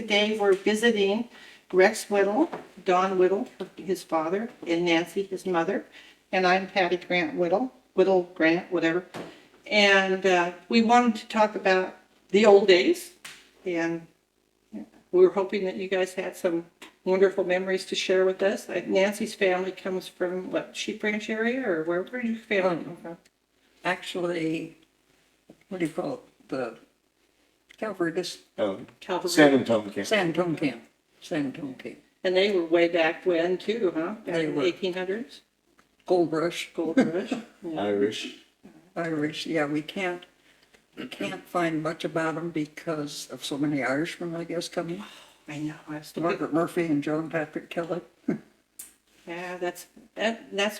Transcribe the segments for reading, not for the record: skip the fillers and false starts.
today we're visiting Rex Whittle, Don Whittle, his father, and Nancy, his mother. And I'm Patty Whittle-Grant, whatever. And we wanted to talk about the old days. And we were hoping that you guys had some wonderful memories to share with us. Nancy's family comes from, what, Sheep Ranch area, or where did your family come from? Actually, what do you call it? The Calaveras. Calaveras. San Antonio Camp. San Antonio Camp. San Antonio Camp. And they were way back when, too, huh? Back They in the were. 1800s? Gold Rush. Gold Rush. Yeah. Irish. Irish. Yeah, we can't find much about them because of so many Irishmen, I guess, coming. I know. I was Margaret Murphy and John Patrick Kelley. Yeah, that's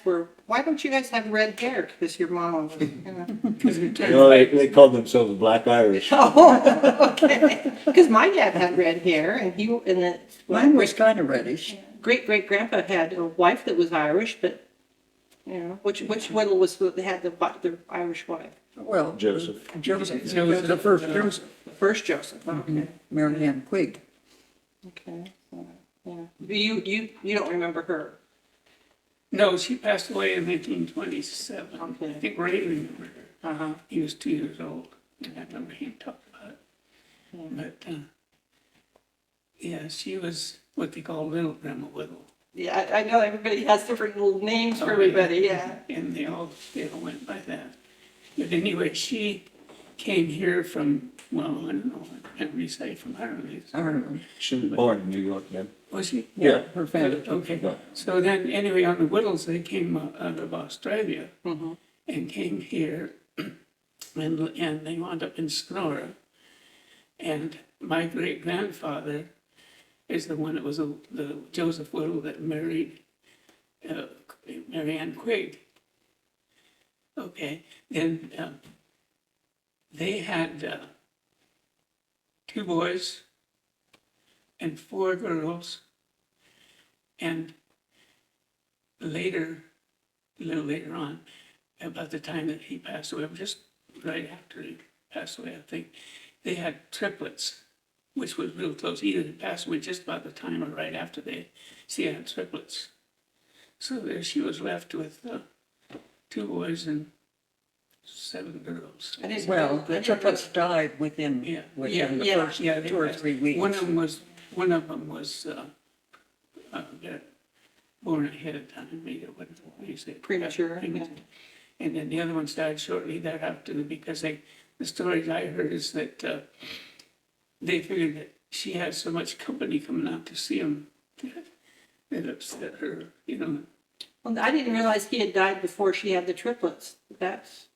where. Why don't you guys have red hair? Because your mama was. No, they called themselves Black Irish. Oh, okay. Because my dad had red hair, and Mine was kind of reddish. great grandpa had a wife that was Irish, but which Whittle had the Irish wife? Well, Joseph. The first Joseph. The first Joseph. Oh, okay. Mary Ann Quigg. Okay. Yeah. You don't remember her? No, she passed away in 1927. Okay. I think Ray remembered her. Uh-huh. He was 2 years old, and I remember him talking about it. But, yeah, she was what they call Little Grandma Whittle. Yeah, I know everybody has different little names for everybody. Yeah. And they all went by that. But anyway, she came here from, well, I don't know, I can't really say from Ireland. Ireland. She was born in New York, man. Was she? Yeah. Her family. Okay. So then, anyway, on the Whittles, they came out of Australia and came here, and they wound up in Sonora. And my great grandfather is the one that was the Joseph Whittle that married Mary Ann Quigg. Okay, then they had 2 boys and 4 girls, and a little later on, about the time that he passed away, just right after he passed away, I think, they had triplets, which was real close. Either he passed away just about the time or right after she had triplets. So there she was left with 2 boys and 7 girls. Well, the triplets died within the first 2 or 3 weeks. One of them was born ahead of time, maybe what do you say? Premature. Yeah. And then the other ones died shortly thereafter because the stories I heard is that they figured that she had so much company coming out to see them that it upset her, Well, I didn't realize he had died before she had the triplets. That's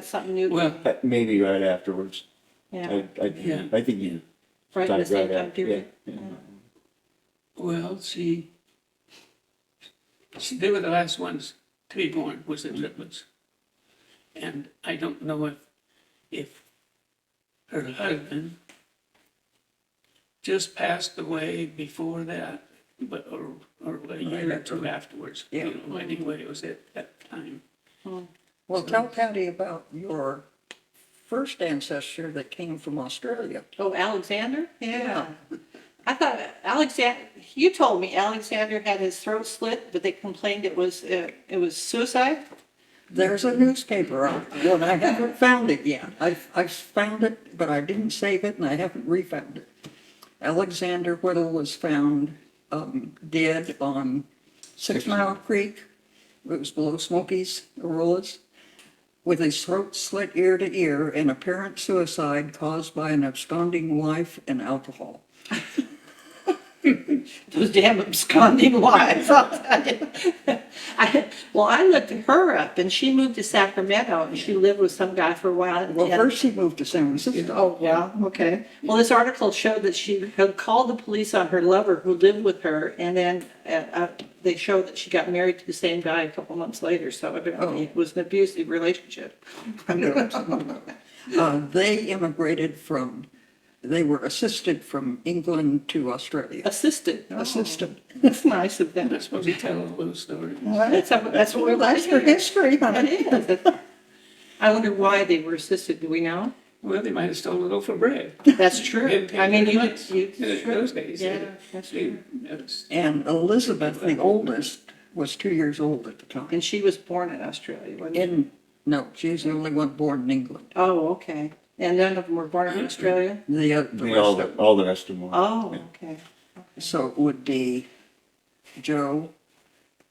something new. Well, Maybe right afterwards. Yeah. I think he Right in the died same right time after. period. Yeah. well, they were the last ones to be born, was the triplets. And I don't know if her husband just passed away before that, but or a year or 2 afterwards. Yeah. Anyway, it was at that time. Well, tell Patty about your first ancestor that came from Australia. Oh, Alexander? Yeah. I thought you told me Alexander had his throat slit, but they complained it was suicide. There's a newspaper out there, and I haven't found it yet. I've found it, but I didn't save it, and I haven't refound it. Alexander Whittle was found dead on 6 Mile Creek. It was below Smokies, Auroras, with his throat slit ear to ear, an apparent suicide caused by an absconding wife and alcohol. Those damn absconding wives, I'll tell you. I looked her up, and she moved to Sacramento, and she lived with some guy for a while. Well, first she moved to San Francisco. Oh, yeah, okay. Well, this article showed that she had called the police on her lover who lived with her, and then they showed that she got married to the same guy a couple months later, so evidently it was an abusive relationship. They immigrated they were assisted from England to Australia. Assisted. Oh, Assisted. That's nice of them. That's supposed to tell a little story. That's what we like. That's for history, honey. It is. I wonder why they were assisted. Do we know? Well, they might have stolen a loaf of bread. That's true. Didn't pay I mean, very you, much you, in those days. yeah, that's true. And Elizabeth, the oldest, was 2 years old at the time. And she was born in Australia, wasn't she? No, she's the only one born in England. Oh, okay. And none of them were born in Australia? The rest of them. All the rest of them. Oh, okay. So it would be Joe,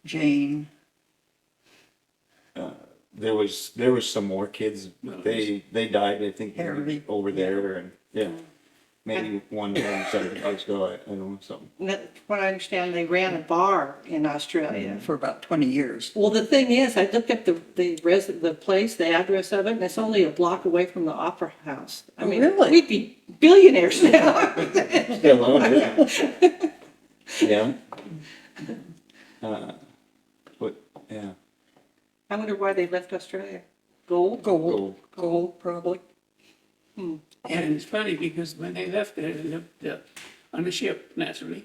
Jane, There was some more kids. They died, I think, Harry. over there, and yeah, maybe one from 7 years ago. I don't know something. What I understand, they ran a bar in Australia. for about 20 years. Well, the thing is, I looked up the place, the address of it, and it's only a block away from the Opera House. I mean, Really? we'd be billionaires now. Still on, yeah. Yeah. But yeah, I wonder why they left Australia. Gold? Gold, probably. And it's funny because when they left there, they left on a ship, naturally,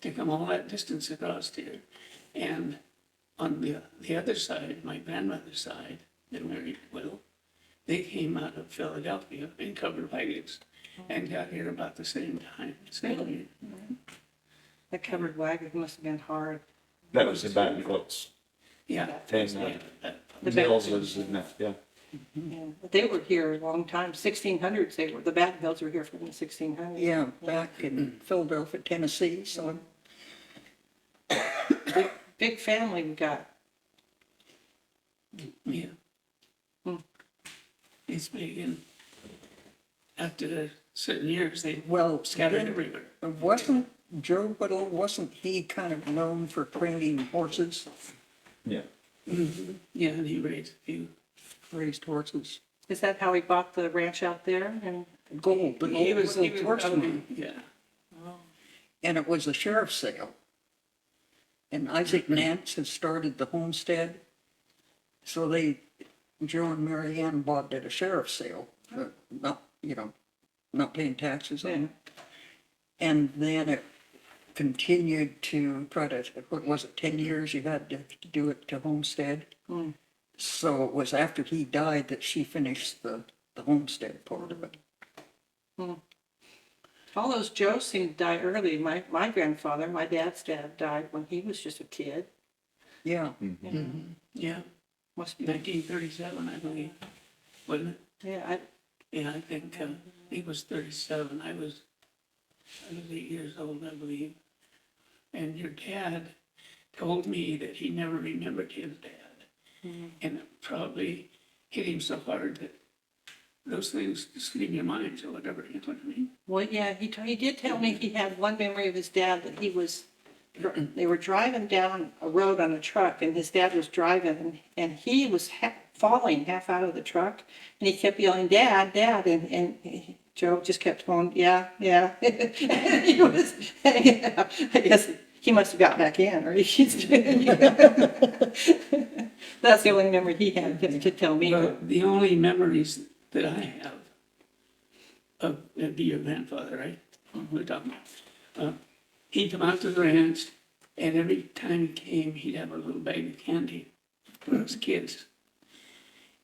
to come all that distance across here. And on the other side, my grandmother's side, that married Will, they came out of Philadelphia in covered wagons and got here about the same time. Same year. That covered wagon must have been hard. that was the back boats. Yeah. And The Mills back- was in that. Yeah. Yeah. But they were here a long time, 1600s they were. The Batten Hills were here from the 1600s. Yeah, back in Philadelphia, Tennessee, so Big family we got. Yeah. Hmm. It's big, and after certain years, they well, scattered then, everywhere. wasn't Joe Whittle, wasn't he kind of known for training horses, Yeah. Yeah, and he raised a few. raised horses? Is that how he bought the ranch out there? And Gold, the He gold was horseman. yeah. And it was a sheriff's sale. And Isaac Nance had started the homestead. So Joe and Mary Ann bought at a sheriff's sale, not paying taxes on it. And then it continued to try to, what was it, 10 years you had to do it to homestead? So it was after he died that she finished the homestead part of it. all those Joes seemed to die early. My grandfather, my dad's dad, died when he was just a kid. Yeah. Yeah, Must be. 1937, I believe, wasn't it? Yeah, Yeah, I think he was 37. I was 8 years old, I believe. And your dad told me that he never remembered his dad. And it probably hit him so hard that those things just leave your mind or whatever, you know what I mean? well, yeah, he did tell me he had one memory of his dad that they were driving down a road on a truck and his dad was driving and he was falling half out of the truck and he kept yelling, Dad, Dad, and Joe just kept going, yeah. He was hanging out. I guess he must have got back in, or that's the only memory he had to tell me. Well, the only memories that I have of it'd be your grandfather, right? We're talking about. He'd come out to the ranch, and every time he came, he'd have a little bag of candy for us kids.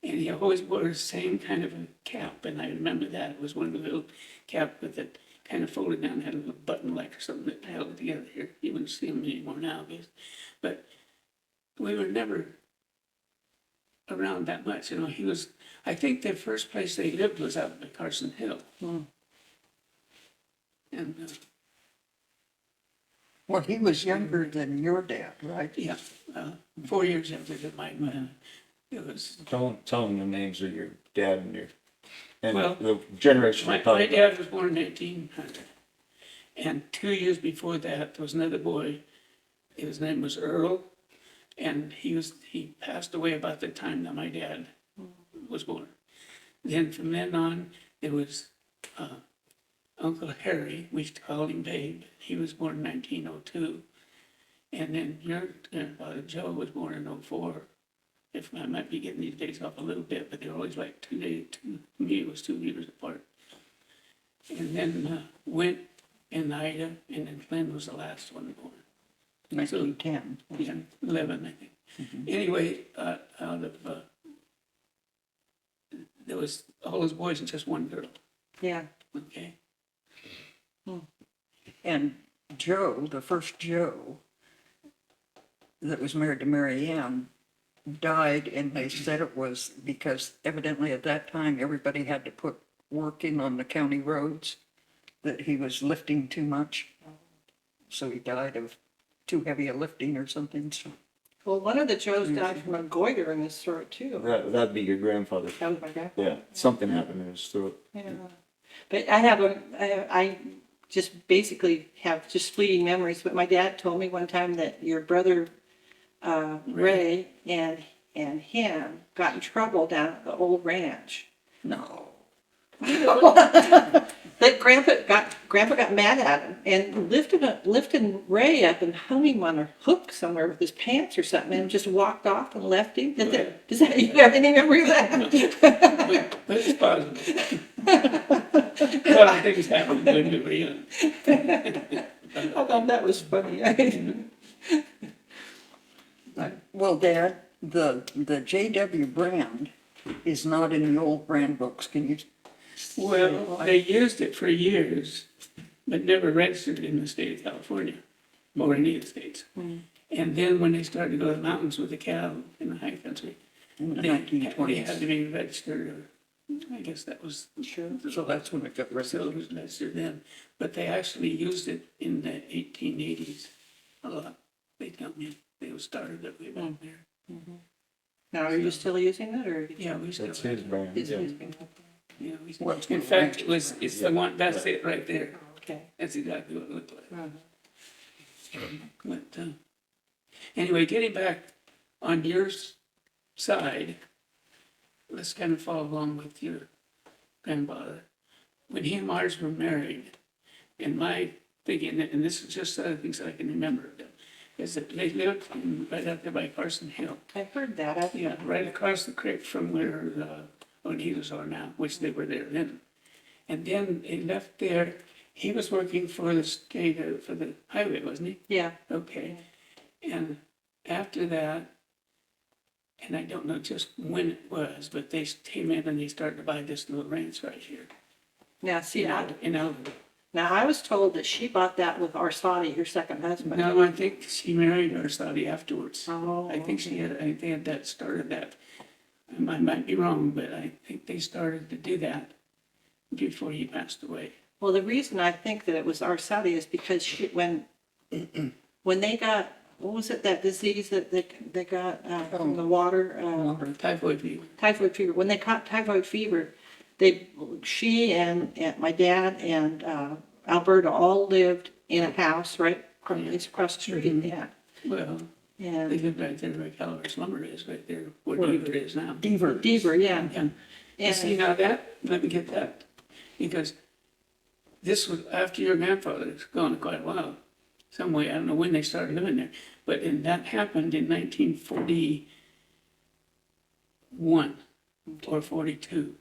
And he always wore the same kind of a cap, and I remember that. It was one of the little cap with it kind of folded down, had a little button like or something that held it together here. You wouldn't see them anymore nowadays. But we were never around that much, you know. He was, I think the first place they lived was out by Carson Hill. And Well, he was younger than your dad, right? yeah, 4 years after my it was. Tell them the names of your dad and Well, the generation My we're talking about. dad was born in 1800, and 2 years before that, there was another boy. His name was Earl, and he passed away about the time that my dad was born. Then from then on, there was Uncle Harry. We used to call him Babe. He was born in 1902, and then your grandfather Joe was born in 04. If I might be getting these dates off a little bit, but they're always like 2 days. To me, it was 2 years apart. And then Wint and Ida, and then Glenn was the last one born. 1910. Yeah, 11, I think. Anyway, out of there was all those boys and just one girl, Yeah. okay? And Joe, the first Joe that was married to Mary Ann, died, and they said it was because evidently at that time, everybody had to put work in on the county roads, that he was lifting too much. So he died of too heavy a lifting or something, so. Well, one of the Joes died from a goiter in his throat too. That'd be your grandfather. That was my dad. Yeah, something happened in his throat. Yeah. But I just basically have just fleeting memories, but my dad told me one time that your brother, Ray and him got in trouble down at the old ranch. No. That Grandpa got mad at him and lifted Ray up and hung him on a hook somewhere with his pants or something and just walked off and left him. Does that you have any memory of that? But it's possible. A lot of things happen when we were young. I thought that was funny. Well, Dad, the J.W. brand is not in the old brand books. Can you? Well, they used it for years, but never registered in the state of California or any of the states. And then when they started to go to the mountains with the cattle in the high country, In the they 1920s. had to be registered, or I guess that was Sure. So that's when it got so registered. it was registered then. But they actually used it in the 1880s a lot. They tell me they started it way back there. Now, are you still using it or? Yeah, we still. That's his brand. Is Yeah. it? Yeah, we still. What's In the fact, ranch? it's the one, that's it right there. Okay. That's exactly what it looked like. Uh-huh. But anyway, getting back on your side, let's kind of follow along with your grandfather. When he and Mars were married, and my thinking, and this is just other things that I can remember, is that they lived right out there by Carson Hill. I heard that. Yeah, right across the creek from where the Oneidas are now, which they were there then. And then they left there. He was working for the state, for the highway, wasn't he? Yeah. Okay. And after that, and I don't know just when it was, but they came in and they started to buy this little ranch right here. Now, see, In Alva. now I was told that she bought that with Arsadi, her second husband. No, I think she married Arsadi afterwards. Oh, I think she had, I think they had that started that. I might be wrong, but I think they started to do that before he passed away. Well, the reason I think that it was Arsadi is because when they got, what was it, that disease that they got from the water? Typhoid fever. Typhoid fever. When they caught typhoid fever, she and my dad and Alberta all lived in a house right across the street. Yeah. Well, they And lived right there where Calaveras lumber is, right there where Deaver is now. Deaver, yeah. And see now that, let me get that, because this was after your grandfather's gone quite a while. Some way, I don't know when they started living there, but that happened in 1941 or 42.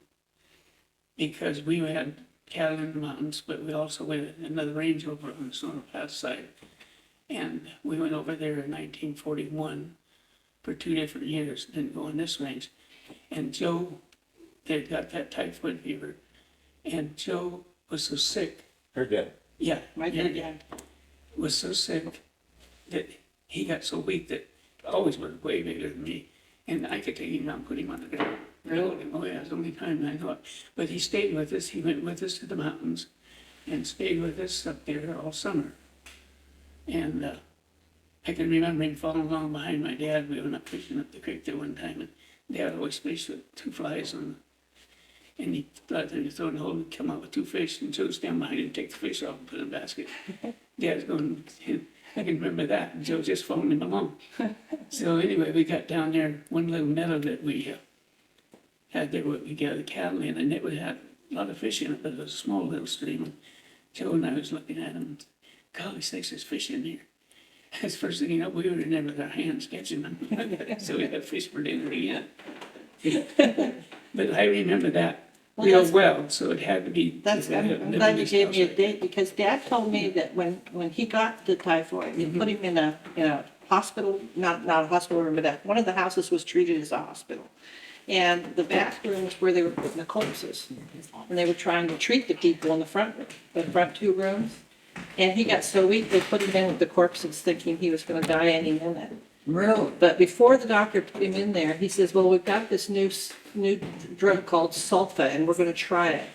Because we had cattle in the mountains, but we also had another range over on the Sonora Pass side. And we went over there in 1941 for 2 different years, didn't go on this range. And Joe, they got that typhoid fever, and Joe was so sick. Her dad. Yeah, My your dad. was so sick that he got so weak that always was way bigger than me. And I could take him out and put him on the ground. Really? Oh yeah, it's the only time I know it. But he stayed with us. He went with us to the mountains and stayed with us up there all summer. And I can remember him following along behind my dad. We went up fishing up the creek there one time, and Dad always fished with 2 flies on, and he thought that he throw in the hole and come out with 2 fish, and Joe would stand behind him and take the fish off and put it in a basket. Dad's going, I can remember that, and Joe just following him along. So anyway, we got down there, one little meadow that we had there, what we gathered cattle in, and it would have a lot of fish in it, but it was a small little stream. And Joe and I was looking at him, and golly sakes, there's fish in here. That's the first thing you know, we were in there with our hands catching them. So we had fish for dinner again. But I remember that real well, so it had to be. I'm glad you gave me a date, because Dad told me that when he got the typhoid, they put him in a hospital, not a hospital room, but one of the houses was treated as a hospital. And the back room was where they were putting the corpses. And they were trying to treat the people in the front 2 rooms. And he got so weak, they put him in with the corpses thinking he was gonna die any minute. Really? But before the doctor put him in there, he says, well, we've got this new drug called sulfa, and we're gonna try it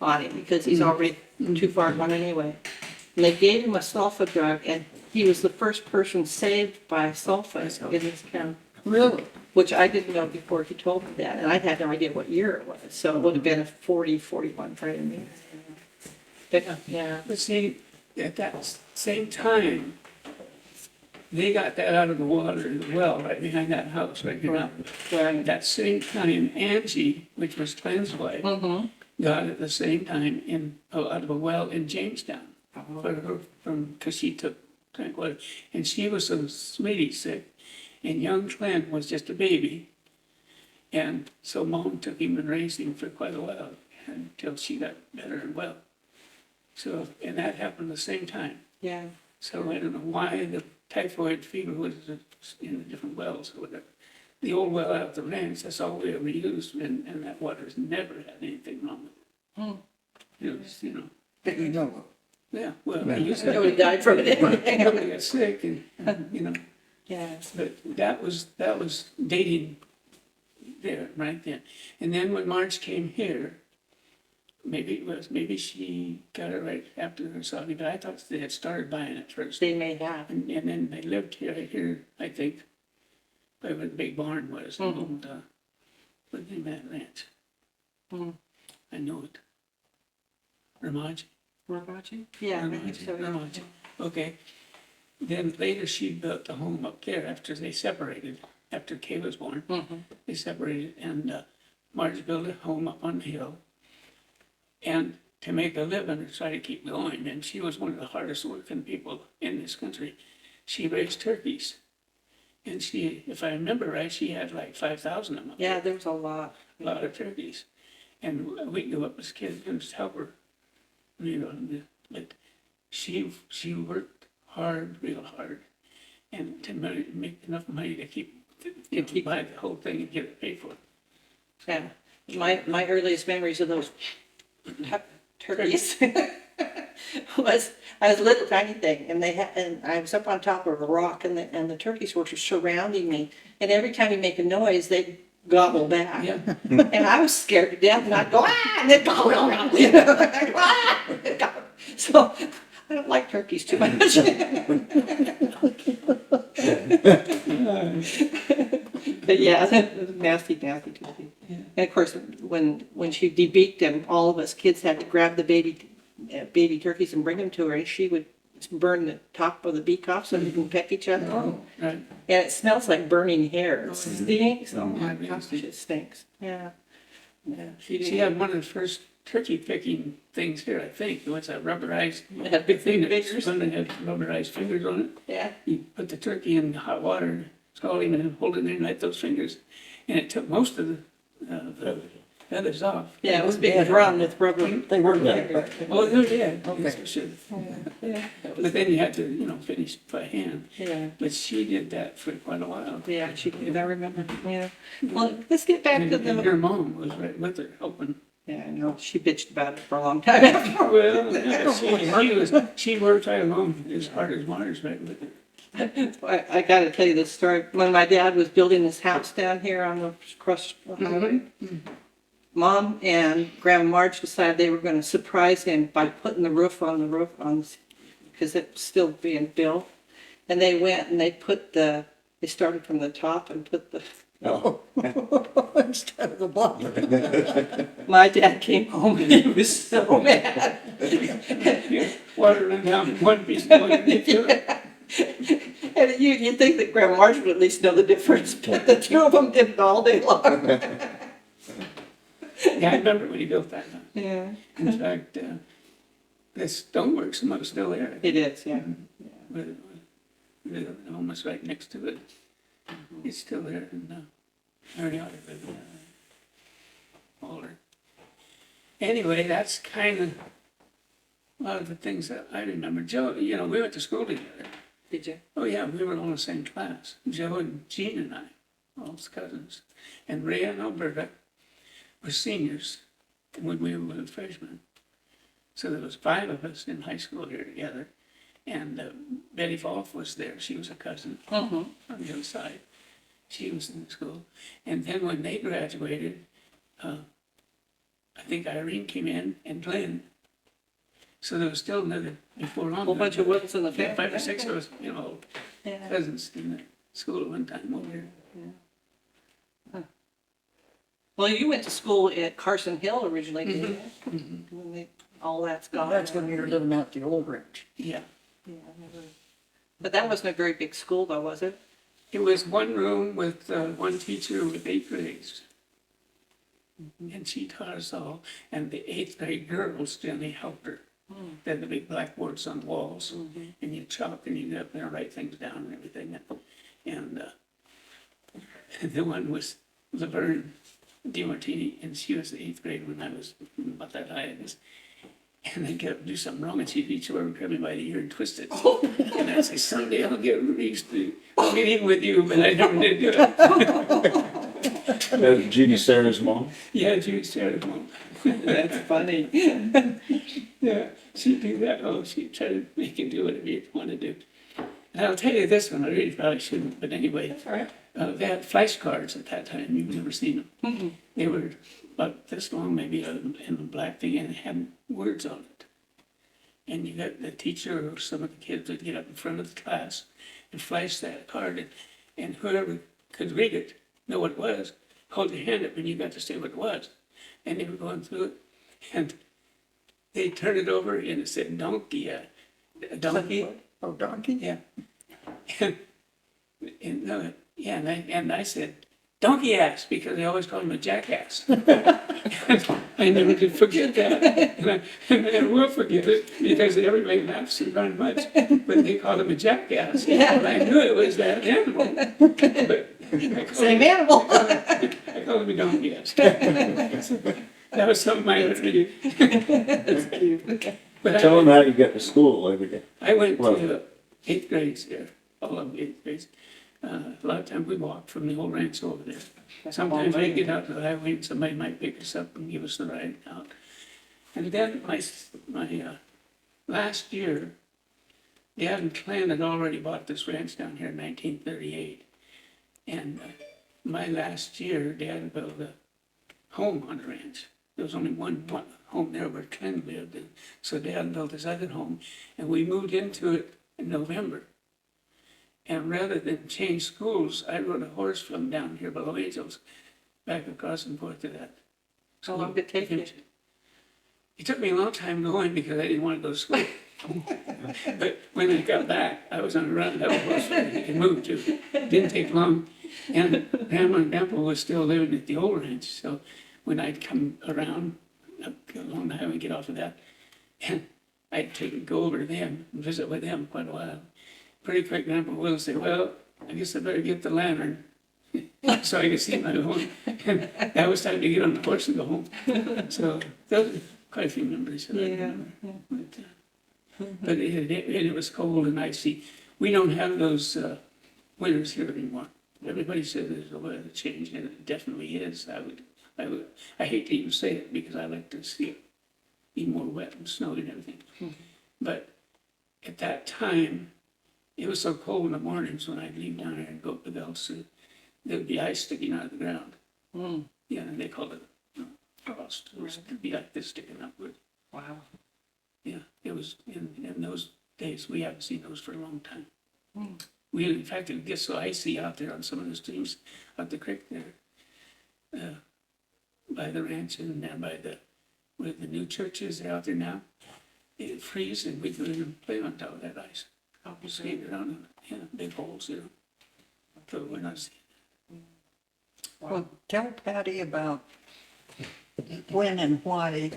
on him because he's already too far gone anyway. And they gave him a sulfa drug, and he was the first person saved by sulfa in this town. Really? Which I didn't know before he told me that, and I had no idea what year it was, so it would have been a 40, 41 for me. But, yeah. But see, at that same time, they got that out of the water as well, right behind that house, right now. Right. That same time, Angie, which was Glenn's wife, got it at the same time out of a well in Jamestown. Because she took drink water, and she was so sweetie sick, and young Glenn was just a baby, and so Mom took him and raised him for quite a while until she got better and well. So, and that happened at the same time. Yeah. So I don't know why the typhoid fever was in the different wells or whatever. The old well out at the ranch, that's all we ever used, and that water's never had anything wrong with it. It was, That you know of. yeah, well, I used to. Nobody died from it. Nobody got sick, and Yeah. but that was dating there, right then. And then when Marge came here, maybe she got it right after her Saudi, but I thought they had started buying it first. They may have. And then they lived here, I think, by where the big barn was, and owned, what the name of that ranch? I know it. Ramage? Ramachi? Yeah, I think so. Ramage. Okay. Then later she built a home up there after they separated, after Kay was born. They separated, and Marge built a home up on the hill. And to make a living and try to keep going, and she was one of the hardest working people in this country. She raised turkeys. And she, if I remember right, she had like 5,000 of them. Yeah, there was a lot. A lot of turkeys. And we'd go up as kids and just help her, but she worked hard, real hard, and to make enough money to keep buy the whole thing and get it paid for. Yeah. My earliest memories of those turkeys was I was a little tiny thing, and I was up on top of a rock, and the turkeys were surrounding me, and every time you make a noise, they'd gobble back. Yeah. And I was scared to death, and I'd go, and they'd gobble around. I'd go, So I don't like turkeys too much. But yeah, that was nasty turkey. Yeah. And of course, when she debeaked them, all of us kids had to grab the baby turkeys and bring them to her, and she would burn the top of the beak off so they didn't peck each other. Right. And it smells like burning hair. It stinks. Oh my Yeah, gosh, it stinks. Yeah. Yeah. She had one of the first turkey picking things here, I think. It was a rubberized It had big thing that fingers. spun and had rubberized fingers on it. Yeah. You put the turkey in hot water, scald him, and hold it in like those fingers. And it took most of the feathers off. Yeah, it was a big drum with rubber. They weren't there. Oh, yeah. Okay. Yes, for sure. Yeah. But then you had to, finish by hand. Yeah. But she did that for quite a while. Yeah, she did. I remember. Yeah. Well, let's get back And, to and the. her mom was right with her, helping. Yeah, I know. She bitched about it for a long time after. Well, yeah, she worked right along as hard as Mars right with her. I got to tell you this story. When my dad was building this house down here on the cross highway, Mom and Grandma Marge decided they were going to surprise him by putting the roof on because it was still being built. And they went and they started from the top and put the. Oh, instead of the bottom. My dad came home and he was so mad. Water ran down one piece of water. And you'd think that Grandma Marge would at least know the difference, but the two of them did it all day long. Yeah, I remember when he built that house. Yeah, In fact, the stonework's still there. it is, yeah. We're almost right next to it. It's still there, and I already ought to live older. Anyway, that's kind of a lot of the things that I remember. Joe, we went to school together. Did you? Oh yeah, we were all in the same class. Joe and Jean and I all his cousins. And Ray and Alberta were seniors when we were freshmen. So there was 5 of us in high school here together. And Betty Volf was there. She was a cousin on the other side. She was in the school. And then when they graduated, I think Irene came in and Glenn. So there was still another, before long. Whole bunch of Whittles in the family. 5 or 6 of us, Yeah. cousins in the school at one time over here. Well, you went to school at Carson Hill originally, didn't you? When all that's gone. That's when you were living out the old ranch. Yeah. Yeah, I never- But that wasn't a very big school though, was it? It was one room with one teacher with 8 grades. And she taught us all. And the 8th grade girls generally helped her. They had the big blackboards on the walls. And you chalk and you get up there and write things down and everything. And the one was Laverne DiMartini, and she was the 8th grade when I was about that high, I guess. And I'd get up and do something wrong, and she'd reach over and grab me by the ear and twist it. And I'd say, someday I'll get used to meeting with you, but I never did do it. That's Judy Sarah's mom. Yeah, she was terrible. Mom. That's funny. Yeah, she'd do that. Oh, she'd try to make you do whatever you want to do. And I'll tell you this one, I really probably shouldn't, but anyway. That's all right. They had flashcards at that time. You've never seen them. They were about this long, maybe, in a black thing, and it had words on it. And you got the teacher or some of the kids would get up in front of the class and flash that card, and whoever could read it, know what it was, hold your hand up, and you got to say what it was. And they were going through it, and they turned it over, and it said donkey. A donkey. Oh, donkey? Yeah. And I said, donkey ass, because they always called him a jackass. I never did forget that. And I will forget it because everybody laughs and very much. But they called him a jackass. And I knew it was that animal. But Same animal. I called him a donkey ass. That was something I would do. That's cute. But Tell them how you get to school every day. I went to 8th grades there, all of 8th grades. A lot of times we walked from the old ranch over there. Sometimes we get out to the highway and somebody might pick us up and give us the ride out. And then my last year, Dad and Clan had already bought this ranch down here in 1938. And my last year, Dad built a home on the ranch. There was only one home there where Clan lived. And so Dad built his other home, and we moved into it in November. And rather than change schools, I rode a horse from down here below Angels back across and forth to that. How long did it take you? It took me a long time going because I didn't want to go to school. But when I got back, I was on a run. That was horse I could move to. It didn't take long. And Grandma and Grandpa was still living at the old ranch. So when I'd come around, up along the highway, get off of that, and I'd go over to them and visit with them quite a while. Pretty quick, Grandpa will say, well, I guess I better get the lantern so I could see my home. And that was time to get on the horse and go home. So those are quite a few memories that I remember. But it was cold and icy. We don't have those winters here anymore. Everybody says there's a weather change, and it definitely is. I hate to even say it because I like to see it be more wet and snowy and everything. But at that time, it was so cold in the mornings when I'd leave down there and go up the belts, and there would be ice sticking out of the ground. Yeah, and they called it frost. It would be like this sticking upward. Wow. Yeah, it was in those days. We haven't seen those for a long time. In fact, it would get so icy out there on some of the streams up the creek there, by the ranch and down by where the new churches are out there now. It'd freeze, and we couldn't even play on top of that ice. Skate around in big holes, so we're not seeing it. Well, tell Patty about when and why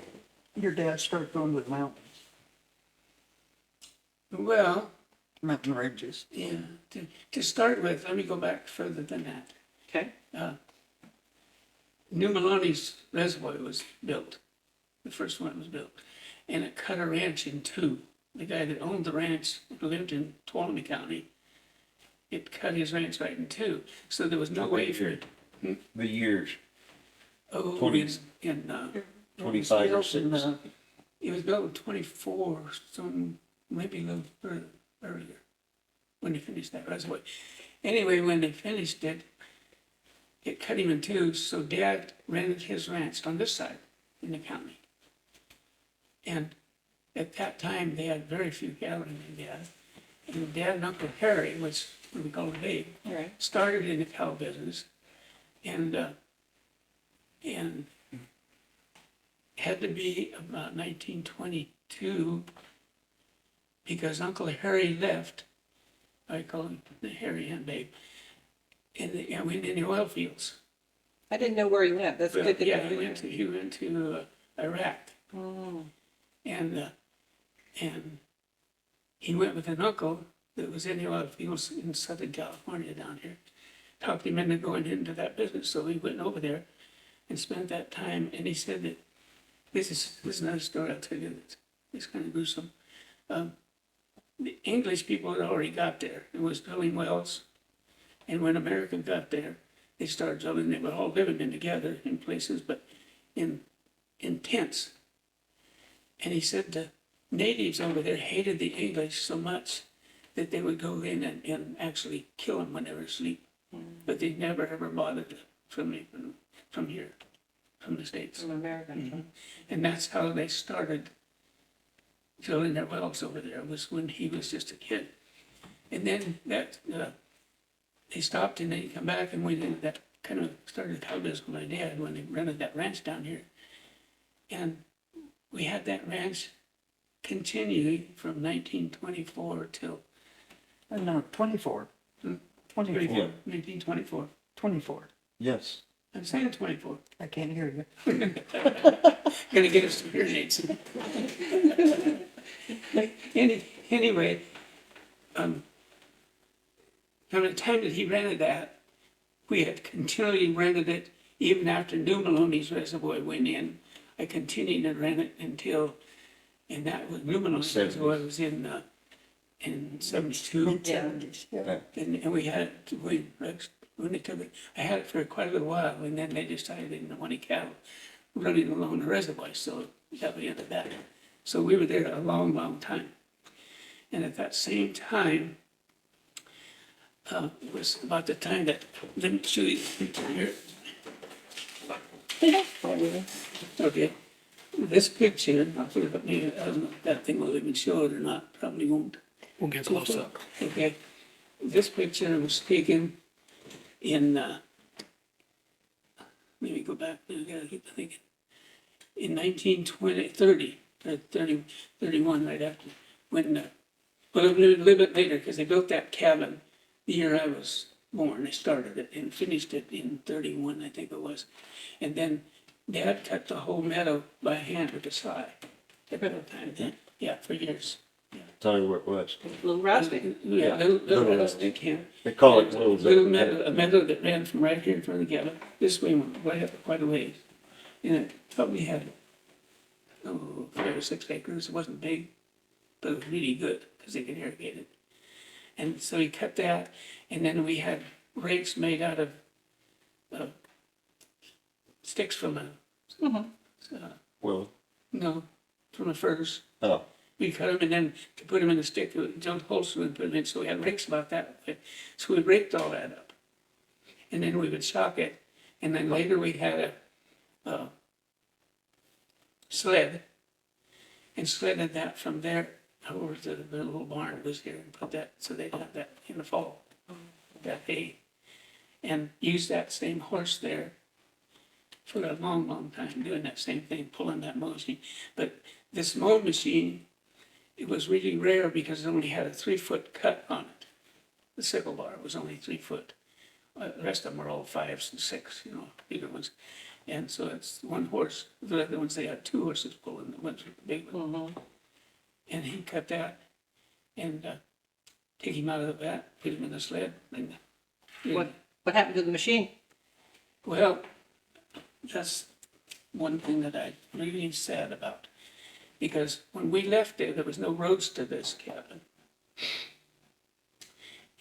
your dad started going to the mountains, Well, mountain ranges. yeah, to start with, let me go back further than that. Okay. New Maloney's Reservoir was built. The first one was built. And it cut a ranch in two. The guy that owned the ranch lived in Tuolumne County. it cut his ranch right in two. So there was no way for it. The years, Oh, 20 in 25 or Built in 6. the- it was built in 24, some maybe a little earlier when they finished that reservoir. Anyway, when they finished it, it cut him in two. So Dad rented his ranch on this side in the county. And at that time, they had very few cattle in Dad. And Dad and Uncle Harry, which we call him Babe, Right. started in the cow business, and had to be about 1922 because Uncle Harry left. I call him the Harry and Babe. And went in the oil fields. I didn't know where he went. That's good to Yeah, know. he went to Iraq, Oh, and he went with an uncle that was in the oil fields in Southern California down here. Talked him into going into that business, so he went over there and spent that time. And he said that this is another story I'll tell you. It's kind of gruesome. The English people had already got there and was drilling wells. And when America got there, they started drilling. They were all living in together in places, but in tents. And he said the natives over there hated the English so much that they would go in and actually kill them when they were asleep. But they never ever bothered from here, from the States. from America. And that's how they started drilling their wells over there, was when he was just a kid. And then that they stopped and they come back, and we did that kind of started cow business with my dad when they rented that ranch down here. And we had that ranch continuing from 1924 till No, 24. 24. 1924. 24. Yes. I'm saying 24. I can't hear you. Gonna get us some hearing aids. Anyway, from the time that he rented that, we had continually rented it even after New Maloney's Reservoir went in. I continued to rent it until, and that was New Maloney's Reservoir was in 72. Mid-70s, yeah. And we had it, when they took it, I had it for quite a little while, and then they decided they didn't want any cattle running along the reservoir, so that we ended that. So we were there a long, long time. And at that same time, it was about the time that, let me show you here. Okay, this picture, I'll put it up here, I don't know if that thing will even show it or not, probably won't. We'll get close up. Okay, this picture was taken in, let me go back, I gotta keep thinking. In 1930, 31, right after, when, well, a little bit later, because they built that cabin the year I was born. They started it and finished it in 31, I think it was. And then Dad cut the whole meadow by hand with a saw. Yeah, for years. Tell you where it was. Little rusty. Yeah, little rustic, yeah. They call it little. Little meadow, a meadow that ran from right here in front of the cabin. This way went way up quite a ways. And it probably had, 5 or 6 acres. It wasn't big, but it was really good because they could irrigate it. And so he cut that, and then we had rakes made out of sticks from Well, from the firs. oh, We cut them, and then to put them in the stick, John Holster would put them in, so we had rakes about that way. So we raked all that up. And then we would shock it, and then later we had a sled, and sledded that from there over to the little barn that was here, and put that, so they'd have that in the fall, that hay. And use that same horse there for a long, long time, doing that same thing, pulling that mow machine. But this mow machine, it was really rare because it only had a 3-foot cut on it. The sickle bar was only 3 foot. The rest of them were all 5s and 6, bigger ones. And so it's one horse. The other ones, they had 2 horses pulling the ones with the big one. And he cut that and take him out of that, put him in the sled. And, What happened to the machine? well, that's one thing that I'm really sad about. Because when we left there was no roads to this cabin.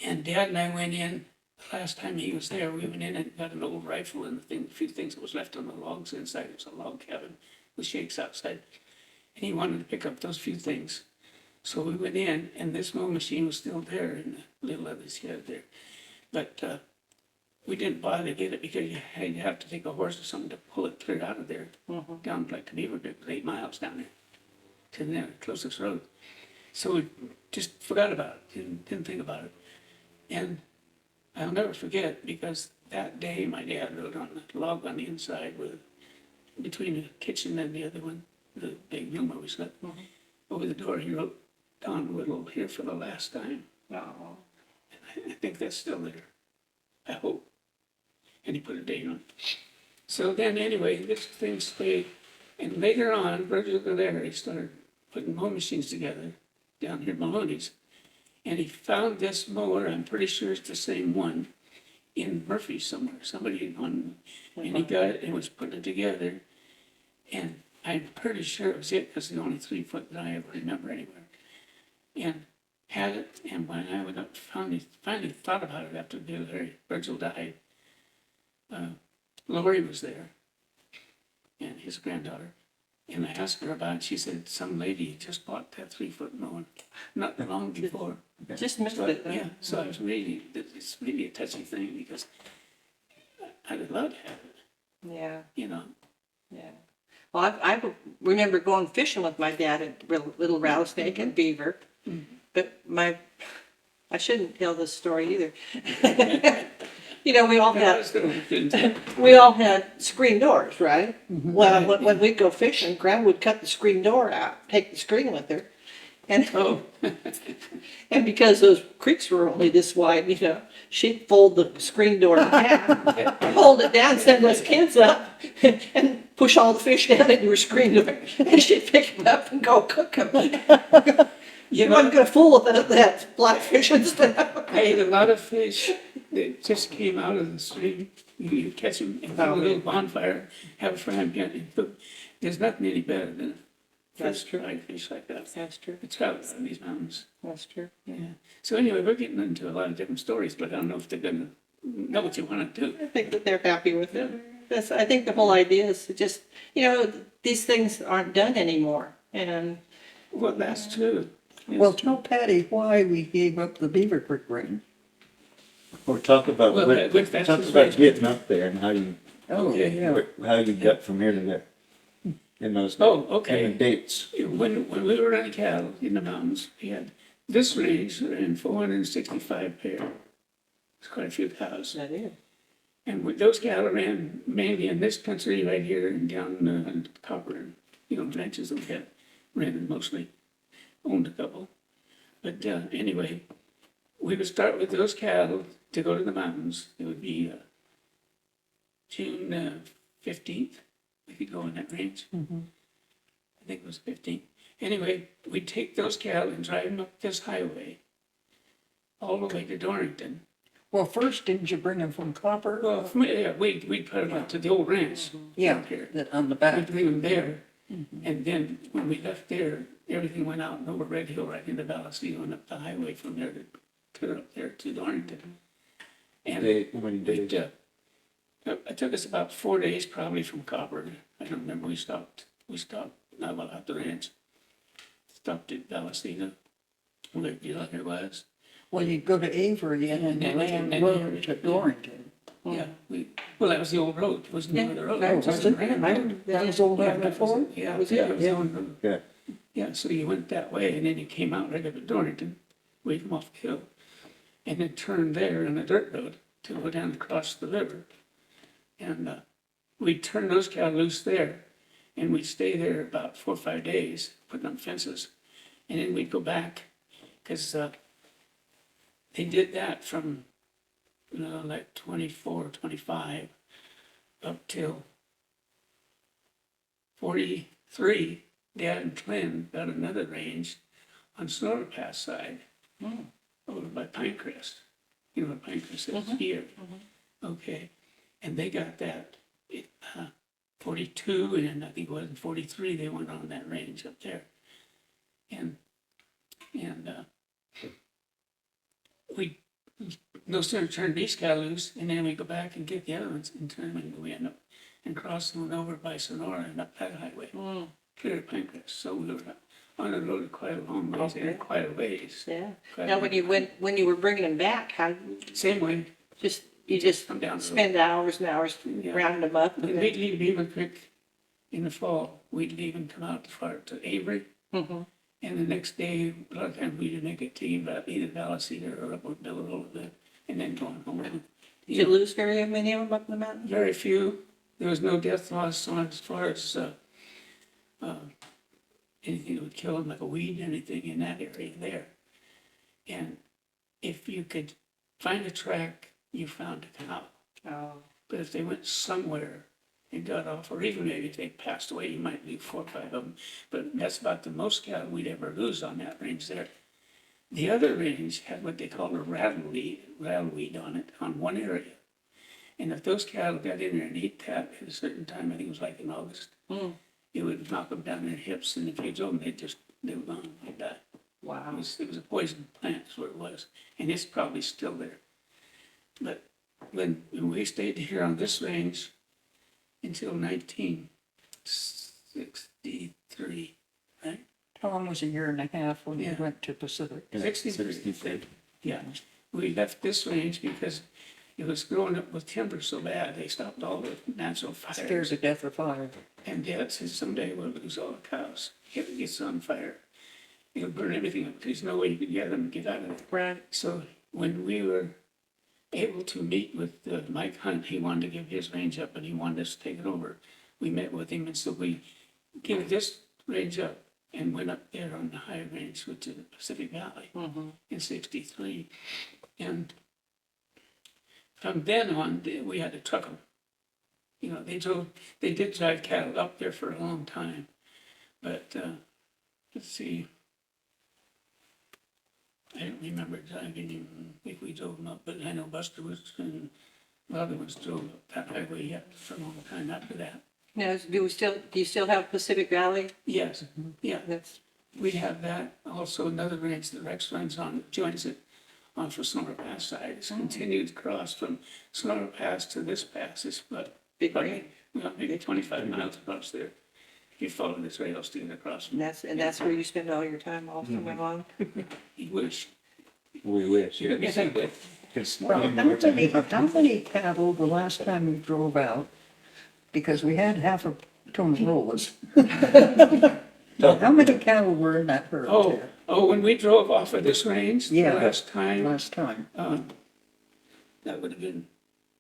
And Dad and I went in, the last time he was there, we went in and got an old rifle and a few things that was left on the logs inside. It was a log cabin with shakes outside. And he wanted to pick up those few things. So we went in, and this mowing machine was still there in the little of his head there. But we didn't bother to get it because you have to take a horse or something to pull it clear out of there, down like to Beaver Creek, 8 miles down there to the closest road. So we just forgot about it, didn't think about it. And I'll never forget, because that day my dad wrote on the log on the inside with between the kitchen and the other one, the big room where we slept, over the door he wrote, "Don Whittle here for the last time." Oh. I think that's still there. I hope. And he put a date on it. So then anyway, this thing stayed. And later on, Virgil Calaveras started putting mower machines together down here at Maloney's. And he found this mower, I'm pretty sure it's the same one, in Murphy somewhere. Somebody on, and he got it and was putting it together. And I'm pretty sure it was it, because it's the only 3 foot that I ever remember anywhere. And had it, and when I went up, finally thought about it after Virgil died, Lori was there, and his granddaughter, and I asked her about it. She said some lady just bought that 3 foot mower not long before. Just missed So, it. yeah, so I was really, it's really a touchy thing, because I would love to have it, Yeah, you know. yeah. Well, I remember going fishing with my dad at Little Rattlesnake and Beaver. But I shouldn't tell this story either. You know, we all had screen doors, right? Well, when we'd go fishing, Grandma would cut the screen door out, take the screen with her. And, and because those creeks were only this wide, you know, she'd fold the screen door in half, hold it down, send us kids up, and push all the fish down into her screen door. And she'd pick them up and go cook them. You wasn't going to fool with that blackfish and stuff. I ate a lot of fish that just came out of the stream. You catch them and put a little bonfire, have a frying pan, and cook. There's nothing any better than That's true. fried fish like that. That's true. It's out in these mountains. That's true. Yeah. So anyway, we're getting into a lot of different stories, but I don't know if they're gonna know what you want to do. I think that they're happy with it. I think the whole idea is to just, you know, these things aren't done anymore. And Well, that's true. Yes. Well, tell Patty why we gave up the Beaver Creek range. Or talk about, Well, that's talk his about range. getting up there and how you, Okay. Yeah. how you got from here to there. In those, Oh, in okay. the dates. When we were running cattle in the mountains, we had this range and 465 pair. It's quite a few cows. that is. And those cattle ran mainly in this country right here and down Copper and, you know, ranches that we had, ran mostly, owned a couple. But anyway, we would start with those cattle to go to the mountains. It would be June 15th. We could go in that range. I think it was 15th. Anyway, we'd take those cattle and drive them up this highway all the way to Dorrington. Well, first, didn't you bring them from Copper? Well, yeah, we'd put them up to the old ranch. Yeah, up here. that on the We'd back. bring them there. And then when we left there, everything went out over Red Hill right into Vallecito and up the highway from there to clear up there to Dorrington. And How many days? it took us about 4 days probably from Copper. I don't remember, we stopped not well at the ranch. Stopped at Vallecito, where it was. Well, you go to Avery and then land road to Dorrington. Yeah, well, that was the old road, it wasn't the other road. that It was just it. ran. That was old Yeah, road that was before? it. Yeah, That was it it. was the old road. Yeah. Yeah, so you went that way, and then you came out right up at Dorrington, where you come off the hill, and then turned there on the dirt road to go down across the river. And we'd turn those cattle loose there, and we'd stay there about 4 or 5 days, putting up fences, and then we'd go back, because they did that from, like 24, 25, up till 43. Dad and Clint got another range on Snorer Pass side, over by Pinecrest. You know what Pinecrest is here. Okay, and they got that 42, and I think it was in 43 they went on that range up there, and we no sooner turn these cattle loose, and then we go back and get the other ones and turn them, and we end up and crossing them over by Sonora and up that highway, clear to Pancras. So we were on the road quite a long ways, and quite a ways. Yeah. Quite Now, a when you were bringing them back, how, Same way, you just come down the road. spend hours and hours Yeah. rounding them up? When we'd leave Beaver Creek in the fall, we'd leave and come out to Avery. Mhm. And the next day, a lot of times we'd make it to either Vallecita or up with Bill a little bit, and then going home. Did you lose very many of them up in the mountains? Very few. There was no death loss on as far as anything that would kill them, like a weed, anything in that area there. And if you could find a track, you found a cow. Oh. But if they went somewhere and got off, or even maybe if they passed away, you might lose 4 or 5 of them. But that's about the most cattle we'd ever lose on that range there. The other range had what they called a rattleweed on it, on one area. And if those cattle got in there and ate that at a certain time, I think it was like in August, it would knock them down their hips, and if you drove them, they were gone, they'd die. Wow. It was a poison plant, is what it was, and it's probably still there. But when we stayed here on this range until 1963, right? Tom was a year and a half when he Yeah. went to Pacific. 63. Yeah, we left this range because it was growing up with timber so bad, they stopped all the natural Scared fires. to death of fire. And Dad said someday we'll lose all the cows. If it gets on fire, it'll burn everything up. There's no way you could get them and get out of it. Right. So when we were able to meet with Mike Hunt, he wanted to give his range up and he wanted us to take it over. We met with him, and so we gave this range up and went up there on the high range, which is the Pacific Valley, in 63. And from then on, we had to truck them. You know, they did drive cattle up there for a long time. But, let's see. I don't remember driving him, if we drove him up, but I know Buster was, and a lot of ones drove up that highway yet for a long time after that. Now, do you still have Pacific Valley? Yes, yeah, That's, we have that. Also another range that Rex runs on, joins it on for Sonora Pass side. It's continued across from Sonora Pass to this pass. It's about Big probably, range. well, maybe 25 miles across there. If you follow the trail straight across. and that's where you spend all your time all summer long? You wish. We wish, You yeah. think that Well, how many cattle the last time we drove out? Because we had half a ton of rollers. How many cattle were in that herd there when we drove off of this range the Yeah. last time, last time? that would have been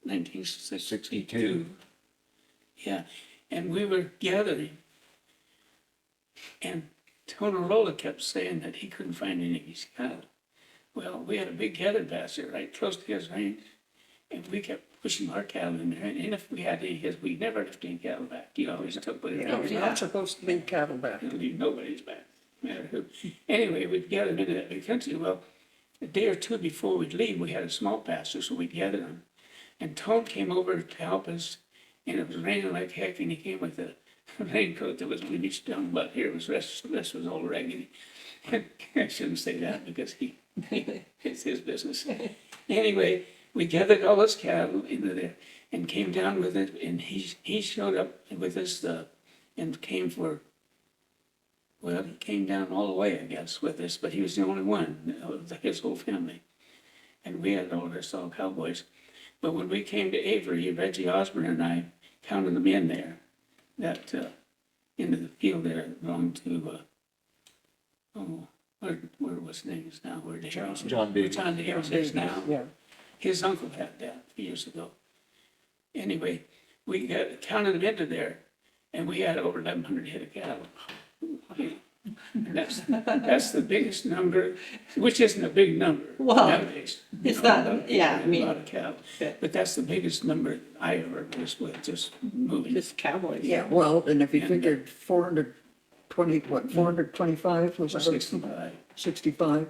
1962. 62. Yeah, and we were gathering. And Tonorola kept saying that he couldn't find any of his cattle. Well, we had a big gathered pasture right close to his range, and we kept pushing our cattle in there. And if we had any of his, we never left any cattle back. He always took what he Yeah, it's not supposed to be cattle back. It'll leave nobody's back, no matter who. Anyway, we'd gather into that big country. Well, a day or two before we'd leave, we had a small pasture, so we'd gather them. And Tone came over to help us, and it was raining like heck, and he came with a raincoat that was reached down, but here was rest was all raggedy. I shouldn't say that because it's his business. Anyway, we gathered all his cattle into there and came down with it, and he showed up with us and came for. Well, he came down all the way, I guess, with us, but he was the only one of his whole family. And we had all of us all cowboys. But when we came to Avery, Reggie Osborne and I counted them in there, that into the field there belonged to, where was names now? Where John Davis. John Davis is now. Yeah. His uncle had that years ago. Anyway, we counted them into there, and we had over 1,100 head of cattle. And that's the biggest number, which isn't a big number Well, nowadays. it's not, yeah, I A mean, lot of cattle, but that's the biggest number I ever was with, just moving. just cowboys. Yeah, well, and if you figured 425 was Or our 65. 65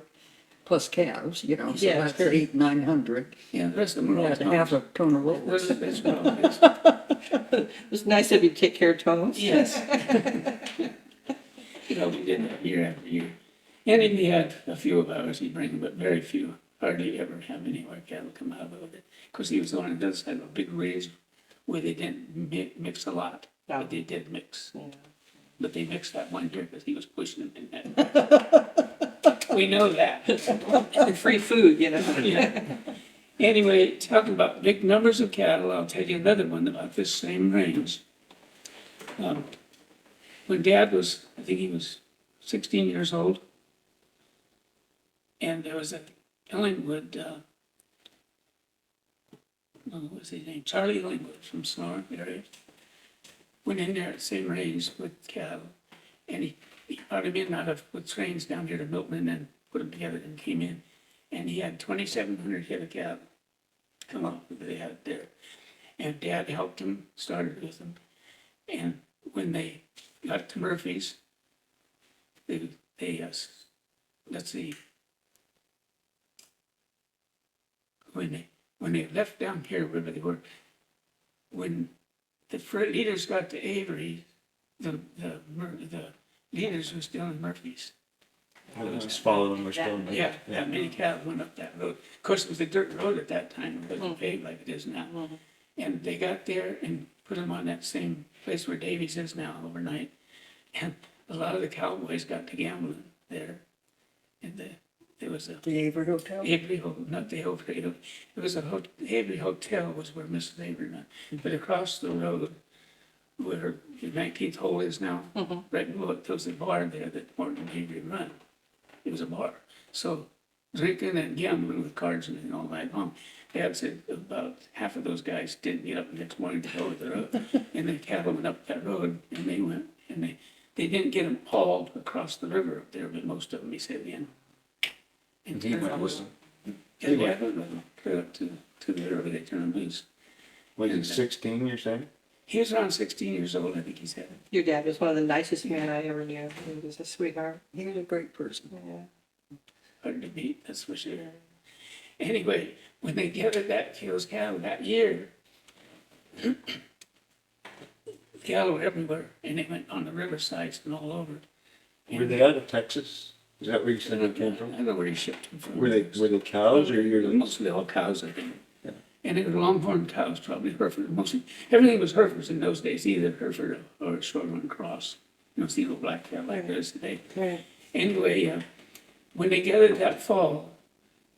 plus calves, you know, so Yeah, that's sure. 900. Yeah, the rest of them We are all had half a towns. ton of rollers. That's what it is. It's nice of you to take care of Tones. Yes. You know, we did that year after year. And he had a few of ours, he'd bring them, but very few. hardly ever have any of our cattle come out of it. Because he was on the other side of a big ridge where they didn't mix a lot, but they did mix. But they mixed that one year because he was pushing them in that. We know that. And free food, you know. Yeah. Anyway, talking about big numbers of cattle, I'll tell you another one about this same range. When Dad was, I think he was 16 years old, and there was a Illingwood, what was his name? Charlie Illingwood from Sonora area. Went in there at the same range with cattle, and he brought him in with trains down here to Milton and then put them together and came in. And he had 2,700 head of cattle come up that they had there. And Dad helped him, started with them. And when they got to Murphy's, let's see, when they left down here, wherever they were, when the leaders got to Avery, the leaders were still in Murphy's. I was following, we're still. Yeah, that many cattle went up that road. Of course, it was a dirt road at that time, it wasn't paved like it is now. And they got there and put them on that same place where Davies is now overnight. And a lot of the cowboys got to gambling there. And there was a The Avery Hotel? not the Avery. It was the Avery Hotel was where Mrs. Avery went. But across the road, where the 19th hole is now, right below it, there was a bar there that Morton Avery run. It was a bar. So drinking and gambling with cards and all night long. Dad said about half of those guys didn't get up the next morning to go to the road. And the cattle went up that road and they went, and they didn't get them hauled across the river up there, but most of them, he said, in. And He went with yeah, Dad went with them, clear up to the river, they turned them loose. Was he 16, you're saying? He was around 16 years old, I think he said. Your dad was one of the nicest men I ever knew. He was a sweetheart. He was a great person. Yeah. Hard to beat, that's for sure. Anyway, when they gathered those cattle that year, cattle were everywhere, and they went on the riversides and all over. Were they out of Texas? Is that where you said they came I from? don't know where he shipped them from. Were they cows or yearlings? Mostly all cows, I think. Yeah. And they were longhorn cows, probably Hereford. Mostly, everything was Herefords in those days, either Hereford or a short-run cross. You don't see no black cat like there is today. Right. Anyway, when they gathered that fall,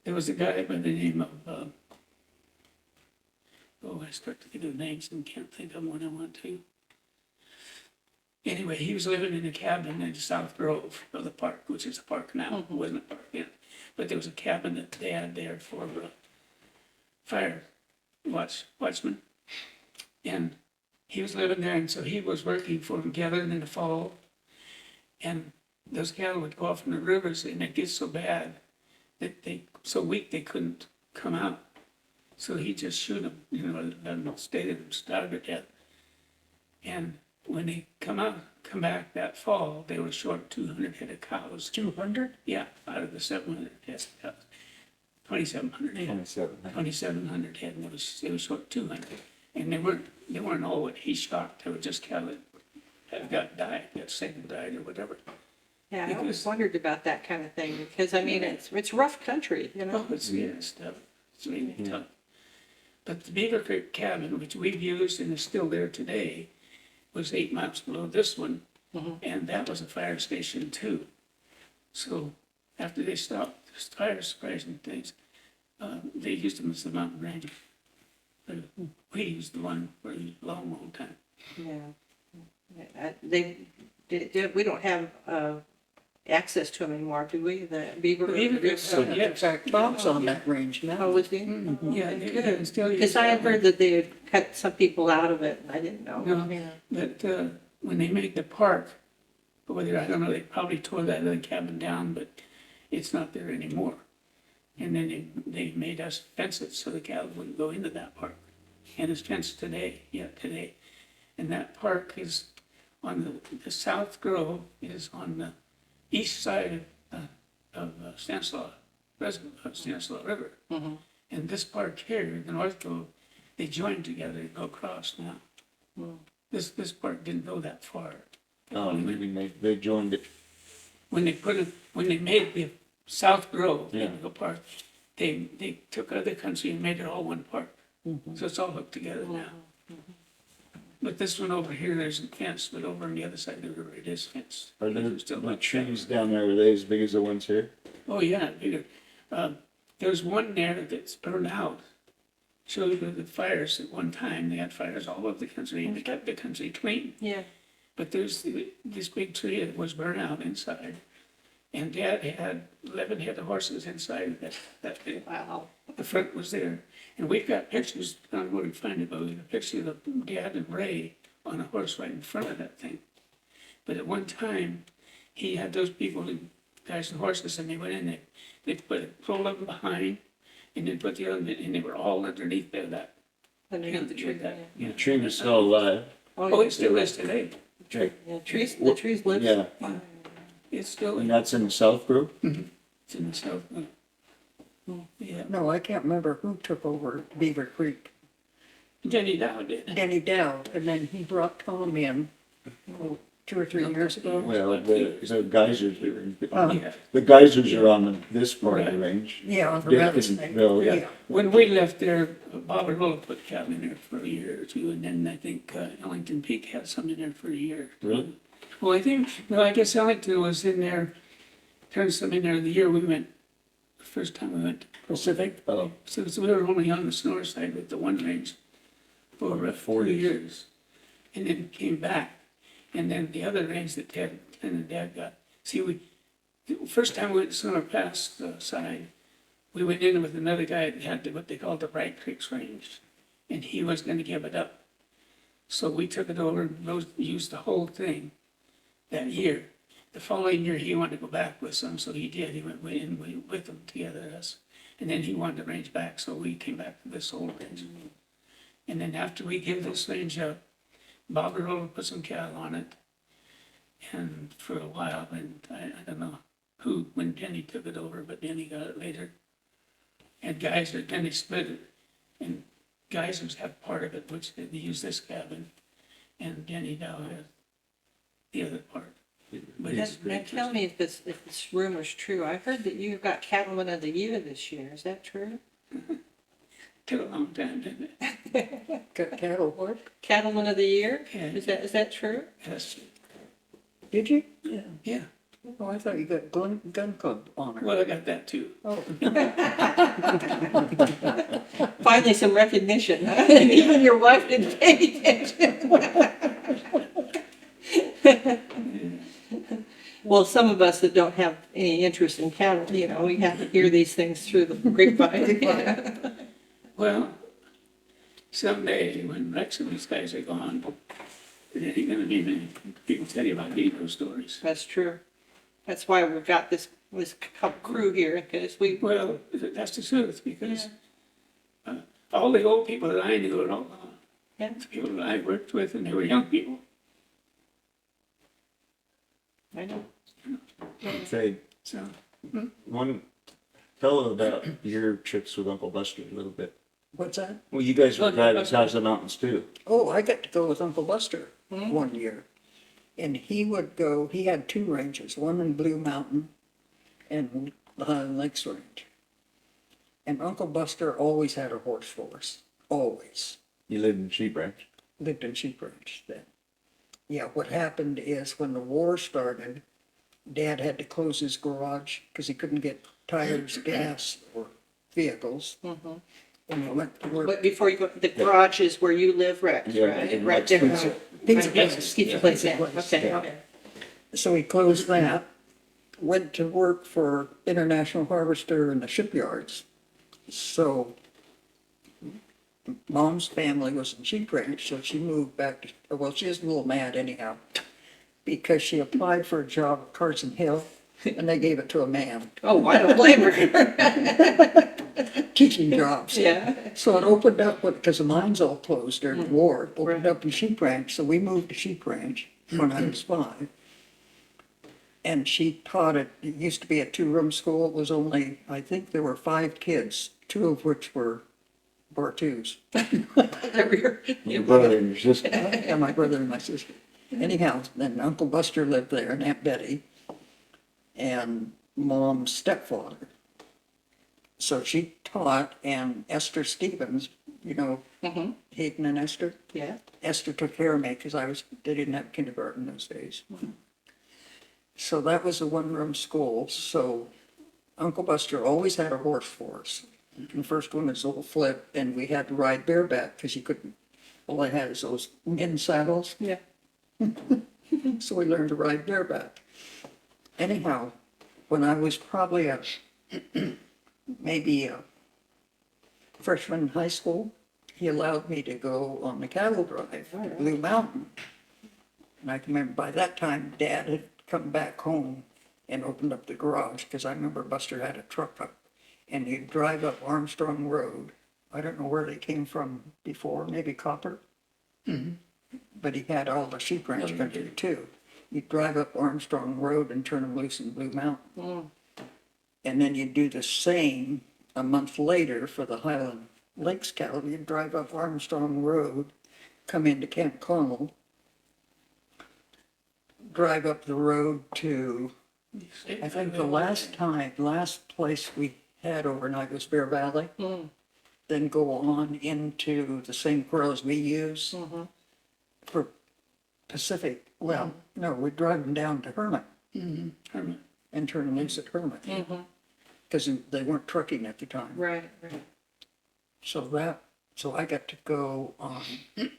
there was a guy by the name of, I start to think of names and can't think of them when I want to. Anyway, he was living in a cabin in South Grove of the park, which is a park now. It wasn't a park then. But there was a cabin that they had there for fire watchman. And he was living there, and so he was working for them, gathering in the fall. And those cattle would go off in the rivers, and it gets so bad that so weak they couldn't come out. So he'd just shoot them, let them stay there and starve to death. And when they come back that fall, they were short 200 head of cows. 200? Yeah, out of the 700 head of cows. 2,700 head. 2,700 head, and they were short 200. And they weren't all what he shot. They were just cattle that got sick and died or whatever. Yeah, I always wondered about that kind of thing because, I mean, it's rough country, you know? Oh, it's tough. It's really tough. But the Beaver Creek cabin, which we've used and is still there today, was 8 miles below this one, and that was a fire station too. So after they stopped the fire suppression things, they used them as the mountain range. But we used the one for a long, long time. Yeah. We don't have access to them anymore, do we? The beaver. In fact, Bob's on that range now. Oh, was he? Yeah, they can still use Because I had that one. heard that they had cut some people out of it, and I didn't know. No, Yeah. but when they made the park, whether, I don't know, they probably tore that other cabin down, but it's not there anymore. And then they made us fence it so the cattle wouldn't go into that park. And it's fenced today. And that park is on the South Grove is on the east side of Stanislaus River. And this park here, the North Grove, they joined together to go across now. This park didn't go that far. Oh, maybe they joined it. When they made the South Grove, Yeah. Indigo Park, they took out of the country and made it all one park. So it's all hooked together now. But this one over here, there isn't fenced, but over on the other side of the river, it is fenced. Are there There's still the not trees down there, are they as big as the ones here? Oh, yeah, bigger. There's one there that's burned out. Shows with the fires at one time, they had fires all over the country and they kept the country clean. Yeah. But there's this big tree that was burned out inside. And Dad had 11 head of horses inside that big. Wow. The front was there. And we've got pictures, I don't know where to find it, but we got a picture of Dad and Ray on a horse right in front of that thing. But at one time, he had those people, guys and horses, and they went in there. They put a pole of them behind, and then put the other, and they were all underneath there, that. Underneath the tree, that, yeah. The tree was still alive. Oh, it still is today. Okay. Yeah, the trees live. Yeah, It's still, and that's in the South Group? it's in the south. Yeah, No, I can't remember who took over Beaver Creek. Denny Dow did. Denny Dow, and then he brought Tom in, 2 or 3 years ago. Well, the geysers are, Yeah. the geysers are on this part of the range. Yeah, on the rattlesnake. Dickinsville, Yeah, yeah. when we left there, Bob and Rolla put cattle in there for a year or two, and then I think Ellington Peak had some in there for a year. Really? Well, I guess Ellington was in there, turned some in there the year we went, the first time we went to Pacific. Oh, So we were only on the Sonora side with the one range for 2 years, and then came back. And then the other range that Ted and Dad got, the first time we went to Sonora Pass side, we went in with another guy that had what they called the Bright Creeks Range, and he was going to give it up. So we took it over and used the whole thing that year. The following year, he wanted to go back with some, so he did. He went in with them together, us. And then he wanted the range back, so we came back to this old range. And then after we gave this range up, Bob Roller put some cattle on it. And for a while, and I don't know who, when Denny took it over, but Denny got it later. And Denny split it. And Geysers have part of it, which they use this cabin. And Denny now has the other part. But Now tell me if this rumor's true. I heard that you got Cattleman of the Year this year. Is that true? took a long time, didn't it? Got cattle what? Cattleman of the Year? Yeah. Is that true? Yes. Did you? Yeah. Oh, I thought you got gun club honor. Well, I got that too. Oh, Finally, some recognition. Huh? And even your wife didn't pay attention. Well, some of us that don't have any interest in cattle, we have to hear these things through the grapevine. Well, someday when Rex and these guys are gone, there ain't gonna be many people tell you about Negro stories. That's true. That's why we've got this crew here, because Well, that's the truth, because all the old people that I knew are all gone. Yeah. The people that I worked with, and they were young people. I know. okay, So, tell about your trips with Uncle Buster a little bit. what's that? Well, you guys were driving south of the mountains too. Oh, I got to go with Uncle Buster one year. And he would go, he had 2 ranges, one in Blue Mountain and the Highland Lakes Range. And Uncle Buster always had a horse for us, always. You lived in Sheep Ranch. Lived in Sheep Ranch then. Yeah, what happened is when the war started, Dad had to close his garage because he couldn't get tires, gas, or vehicles. When he went to work. But before you go, the garage is where you live, Rex, Yeah, right? and Right Rex there. puts Pizza Yes, place. Pizza place, yeah. Pizza place, Okay, yeah. okay. So he closed that, went to work for International Harvester in the shipyards. So Mom's family was in Sheep Ranch, so she moved back to, well, she was a little mad anyhow, because she applied for a job at Carson Hill, and they gave it to a man, Oh, I don't blame her. teaching jobs. Yeah. So it opened up, because the mines all closed during the war, it opened up in Sheep Ranch, so we moved to Sheep Ranch when I was 5. And she taught it used to be a 2-room school, it was only, I think there were 5 kids, 2 of which were Bartus. Your brother and your sister. Yeah, my brother and my sister. Anyhow, then Uncle Buster lived there and Aunt Betty and Mom's stepfather. So she taught, and Esther Stevens, you know, Hayden and Esther. Yeah. Esther took care of me because they didn't have kindergarten those days. So that was a one-room school. So Uncle Buster always had a horse for us. And the first one was a little flip, and we had to ride bareback because you couldn't. All I had is those in saddles. Yeah. So we learned to ride bareback. Anyhow, when I was probably maybe a freshman in high school, he allowed me to go on the cattle drive, Blue Mountain. And I can remember by that time, Dad had come back home and opened up the garage, because I remember Buster had a truck up, and he'd drive up Armstrong Road. I don't know where they came from before, maybe Copper. But he had all the sheep ranch country too. You'd drive up Armstrong Road and turn them loose in Blue Mountain. And then you'd do the same a month later for the Highland Lakes cattle. You'd drive up Armstrong Road, come into Camp Connell, drive up the road to, I think the last place we had overnight was Bear Valley. Then go on into the same corrals we use for Pacific. Well, no, we'd drive them down to Hermit Hermit. and turn them loose at Hermit. Because they weren't trucking at the time. Right, right. So I got to go on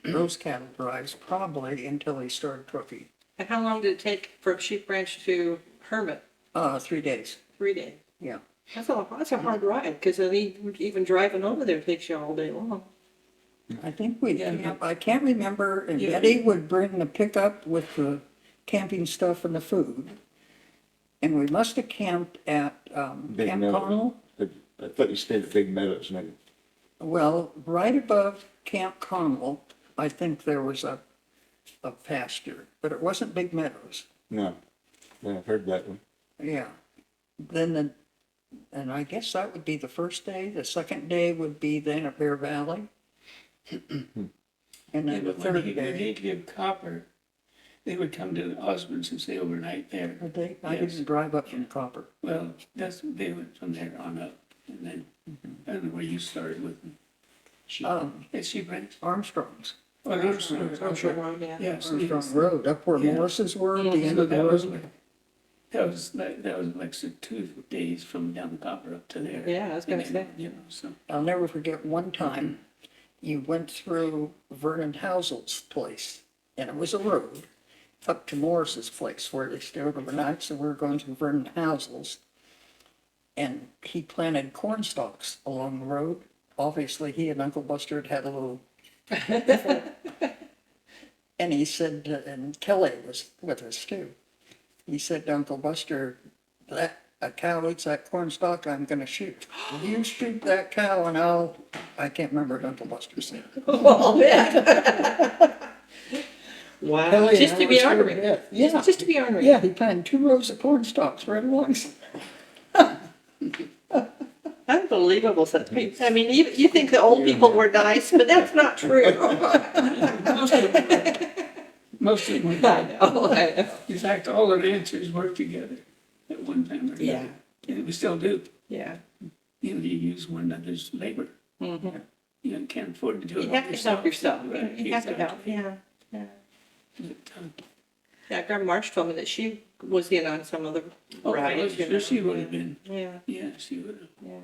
those cattle drives probably until he started trucking. And how long did it take from Sheep Ranch to Hermit? 3 days, 3 days. yeah. That's a hard ride, because even driving over there takes you all day long. I think I can't remember, and Betty would bring the pickup with the camping stuff and the food. And we must have camped at Big Camp Meadows. Connell. I thought you stayed at Big Meadows, maybe. Well, right above Camp Connell, I think there was a pasture, but it wasn't Big Meadows. No, yeah, I've heard that one. Yeah. And I guess that would be the first day. The second day would be then at Bear Valley. And then the third When day. he'd give copper, they would come to Osmond's and stay overnight there. Would they? I Yes. didn't drive up from Copper. Well, they went from there on up, and then, I don't know where you started with them. At Sheep Ranch? Armstrong's. Oh, Armstrong. Armstrong Road, yeah. Yes. Armstrong Road, up where Yeah. Morris's were at the end So of the that was road. like, that was like so 2 days from down Copper up to there. Yeah, I was gonna And then, say. You know, so, I'll never forget one time you went through Vernon Housel's place, and it was a road up to Morris's place where they stayed overnight. So we were going through Vernon Housel's, and he planted corn stalks along the road. Obviously, he and Uncle Buster had a little. And he said, and Kelly was with us too. He said to Uncle Buster, "That a cow eats that corn stalk, I'm going to shoot. You shoot that cow, and I can't remember what Uncle Buster said." Well, yeah. Wow. Kelly Just and to I be were scared ornery. to death. Yeah. Just to be ornery. Yeah, he planted 2 rows of corn stalks right alongside. Unbelievable. I mean, you think the old people were nice, but that's not true. most of them were I bad. know, I know. In fact, all the ranchers worked together at one time or Yeah. another. And we still do. Yeah. You know, you use one another's labor. Mhm. You can't afford to do it You all have to help yourself. Right, You have to help, exactly. yeah. Yeah. But, Yeah, Grandma Marsh told me that she was in on some of the oh, rides. sure she would have been. Yeah, Yeah, she would have. yeah.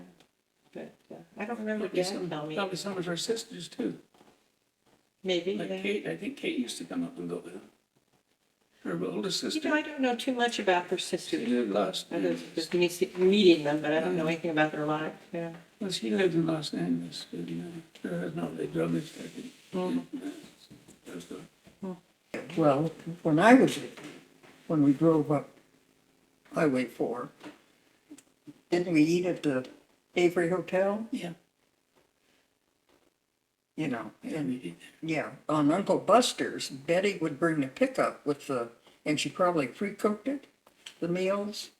But I don't remember Probably Dad telling me. probably some of her sisters too. Maybe, Like yeah. Kate, I think Kate used to come up and go with them. Her oldest You know, sister. I don't know too much about her She sisters. lived lost. I just meeting them, but I don't know anything about their life, yeah. Well, she lived in Los Angeles. But, her husband, they drove it. Well, when we drove up Highway 4, didn't we eat at the Avery Hotel? Yeah. You know, Yeah, and we did. yeah, on Uncle Buster's, Betty would bring the pickup and she probably pre-cooked it, the meals,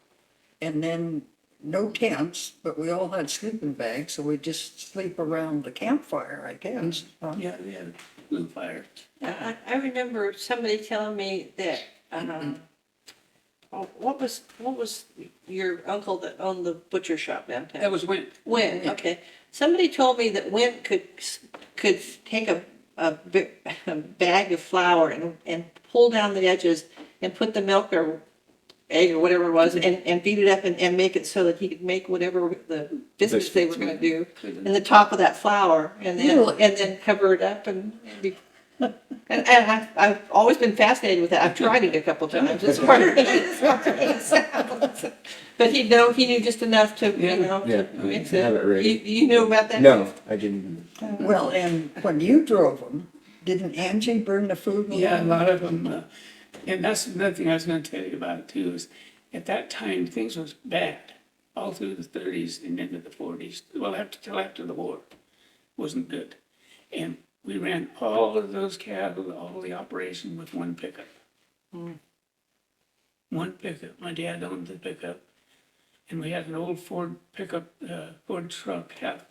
and then no tents, but we all had sleeping bags, so we'd just sleep around the campfire, I guess. Yeah, we had a little fire. I remember somebody telling me that what was your uncle that owned the butcher shop downtown? That was when, Win, okay. Somebody told me that Win could take a bag of flour and pull down the edges and put the milk or egg or whatever it was and beat it up and make it so that he could make whatever the biscuits they were gonna do in the top of that flour and then cover it up and be. And I've always been fascinated with that. I've tried it a couple times. It's hard. But he knew just enough to, Yeah, to mix have it it. ready. You knew about that? No, I didn't. Well, and when you drove them, didn't Angie burn the food? yeah, a lot of them, and that's another thing I was gonna tell you about too, is at that time, things was bad, all through the 30s and into the 40s, well, till after the war, wasn't good. And we ran all of those cattle, all the operation with one pickup. One pickup, my dad owned the pickup, and we had an old Ford pickup, Ford truck, half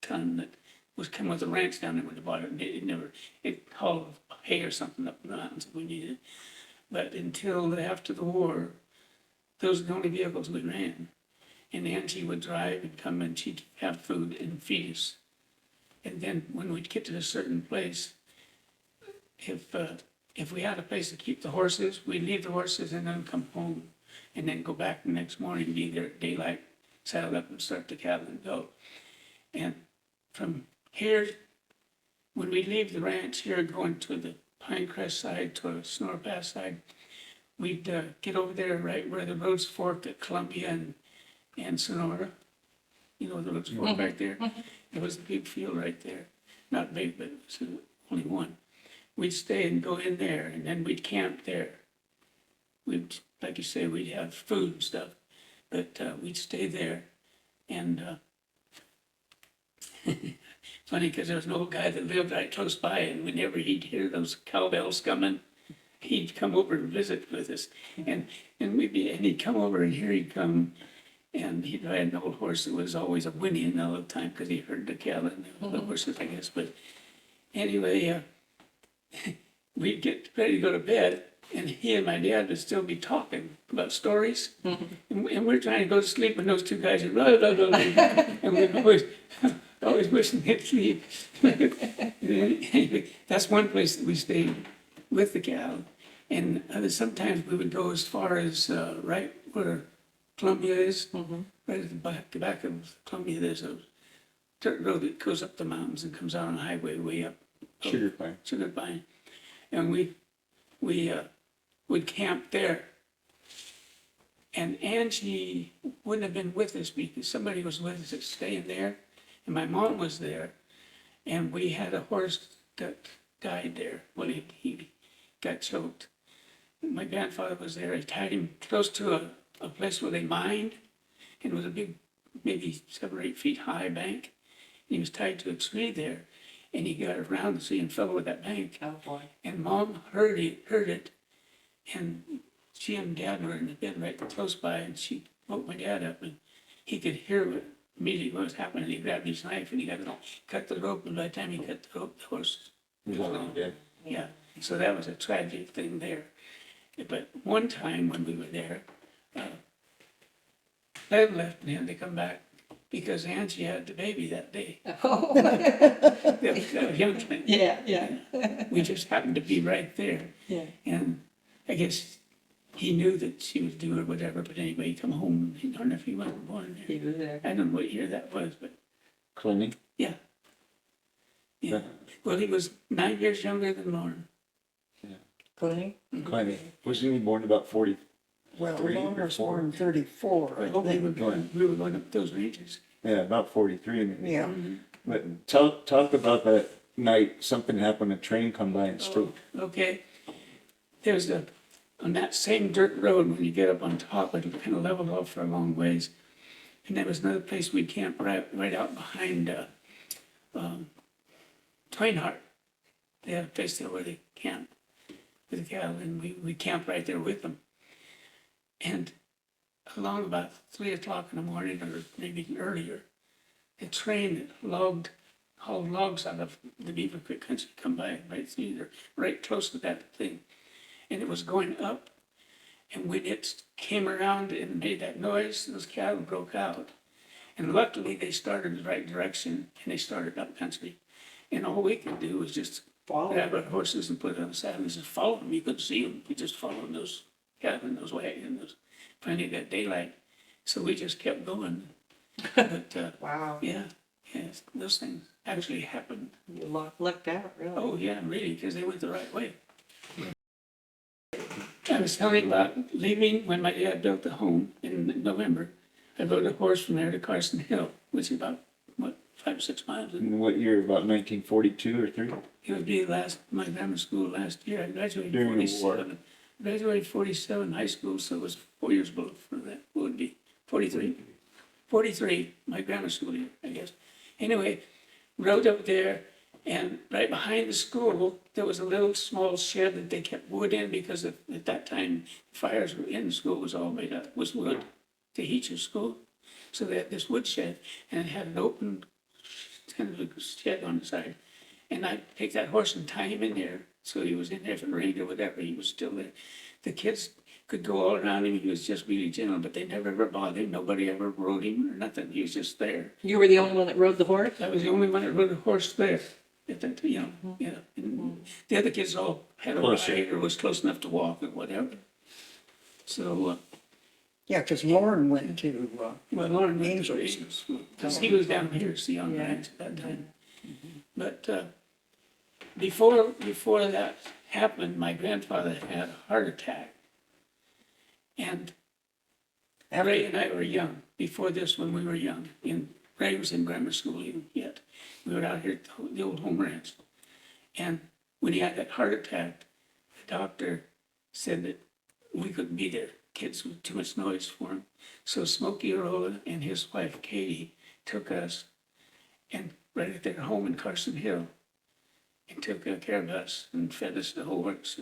ton that was come with a ranch down there when they bought it, and it hauled hay or something up the mountains if we needed it. But until after the war, those were the only vehicles we ran. And Angie would drive and come and she'd have food and feed us. And then when we'd get to a certain place, if we had a place to keep the horses, we'd leave the horses and then come home and then go back the next morning, be there at daylight, saddle up and start the cattle and go. And from here, when we leave the ranch here going to the Pinecrest side, to Sonora Pass side, we'd get over there right where the roads fork at Columbia and Sonora. You know, the roads fork right there. It was a big field right there. Not big, but it was only one. We'd stay and go in there, and then we'd camp there. We'd, like you say, we'd have food and stuff, but we'd stay there. And funny, because there was an old guy that lived right close by, and whenever he'd hear those cowbells coming, he'd come over and visit with us. And he'd come over, and here he'd come, and he'd ride an old horse that was always a whinnying all the time because he heard the cattle and the horses, I guess. But anyway, we'd get ready to go to bed, and he and my dad would still be talking about stories. And we're trying to go to sleep, and those two guys are blah, blah, blah, blah. And we're always wishing they'd sleep. Anyway, that's one place that we stayed with the cattle. And sometimes we would go as far as right where Columbia is, right at the back of Columbia. There's a dirt road that goes up the mountains and comes out on a highway way up. Sugar pine. And we would camp there. And Angie wouldn't have been with us because somebody was with us that's staying there. And my mom was there. And we had a horse that died there. Well, he got choked. And my grandfather was there. He tied him close to a place where they mined. And it was a big, maybe 7 or 8 feet high bank. And he was tied to a tree there. And he got around the tree and fell over that bank. Oh, boy. And Mom heard it. And she and Dad were in the bed right close by. And she woke my dad up. And he could hear immediately what was happening. He grabbed his knife and he cut the rope. And by the time he cut the rope, the horse was gone. Yeah. So that was a tragic thing there. But one time when we were there, Len left and had to come back because Angie had the baby that day. Oh. That was young thing. Yeah. We just happened to be right there. Yeah. And I guess he knew that she was due or whatever, but anyway, he come home, I don't know if he wasn't born there. He was there. I don't know what year that was, but Clinton. yeah. Well, he was 9 years younger than Lauren. Clooney? Clinton. Wasn't he born about 40? Well, 3 or Lauren was 4? born in 34, I Oh, we think. were going up those ranges. Yeah, about 43 maybe. Yeah. But talk about that night. Something happened. A train come by and struck. Okay. There's on that same dirt road, when you get up on top, it kind of leveled off for a long ways. And there was another place we camped right out behind Twinehart. They had a place there where they camped with the cattle, and we camped right there with them. And along about 3 o'clock in the morning, or maybe earlier, a train that hauled logs out of the Beaver Creek country come by right through there, right close to that thing. And it was going up, And when it came around and made that noise, those cattle broke out. And luckily, they started the right direction, and they started up country. And all we could do was just grab our horses and put it on the saddle and just follow them. You couldn't see them. We just followed those cattle and those wagons. Finally got daylight. So we just kept going. But, Wow, yeah, yes, those things actually happened. you lucked out, really. Oh, yeah, really, because they went the right way. I was telling you about leaving when my dad built the home in November. I rode a horse from there to Carson Hill, which is about, 5 or 6 miles. In what year, about 1942 or 3? It would be my grammar school last year. I graduated in During the war. 47. Graduated 47 high school, so it was 4 years before that. What would it be? 43. 43, my grammar school year, I guess. Anyway, rode up there, and right behind the school, there was a little small shed that they kept wood in because at that time, fires were in the school was all made up, was wood to heat your school. So they had this wood shed, and it had an open kind of a shed on the side. And I'd take that horse and tie him in there, so he was in there if it rained or whatever, he was still there. The kids could go all around him, he was just really gentle, but they never ever bothered him, nobody ever rode him or nothing, he was just there. You were the only one that rode the horse? I was the only one that rode a horse there. At that, yeah. And the other kids all had a Closer. ride or was close enough to walk or whatever. So, Yeah, because Lauren went to, well, Lauren went to Angels. Angels, because he was down here, see, on ranch at that time. But before that happened, my grandfather had a heart attack. And Ray and I were young, before this when we were young, and Ray was in grammar school even yet. We were out here at the old home ranch. And when he had that heart attack, the doctor said that we couldn't be there. Kids with too much noise for him. So Smokey Arola and his wife Katie took us and right at their home in Carson Hill and took care of us and fed us the whole works.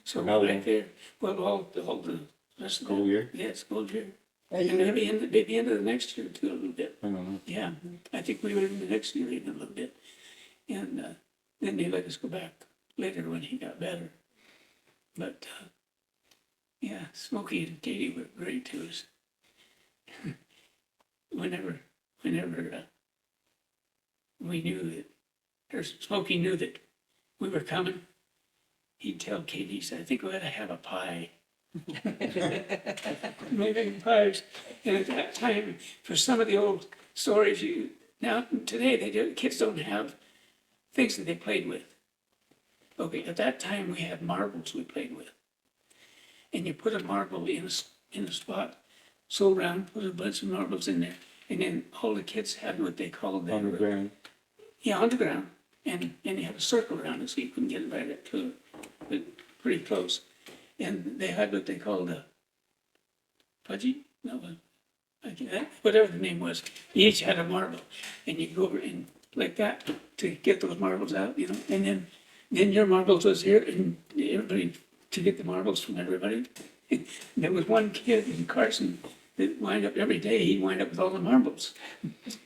So How long? right there, well, all the rest of School the year? Yeah, school year. Hey, And maybe into the next year too a little bit. I don't know. Yeah, I think we were in the next year even a little bit. And then they let us go back later when he got better. But yeah, Smokey and Katie were great to us. whenever we knew that, or Smokey knew that we were coming, he'd tell Katie, he said, I think we ought to have a pie. Making pies. And at that time, for some of the old stories, now today kids don't have things that they played with. Okay, at that time we had marbles we played with, and you put a marble in a spot so round, put a bunch of marbles in there, and then all the kids had what they called On the ground. yeah, on the ground, and you had a circle around it so you couldn't get right up to it, but pretty close. And they had what they called a pudgy? No, whatever the name was. You each had a marble, and you go over and like that to get those marbles out, and then your marbles was here, and everybody to get the marbles from everybody. And there was one kid in Carson that wind up every day, he'd wind up with all the marbles.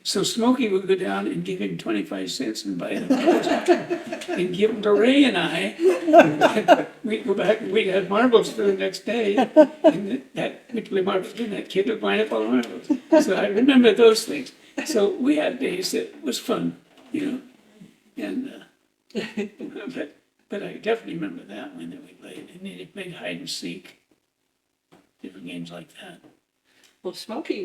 So Smokey would go down and give him 25 cents and buy the marbles and give them to Ray and I. We'd go back and we'd have marbles for the next day. And we'd play marbles and that kid would wind up all the marbles. So I remember those things. So we had days that was fun, And, but I definitely remember that one that we played. And then they played hide and seek, different games like that. Well, Smokey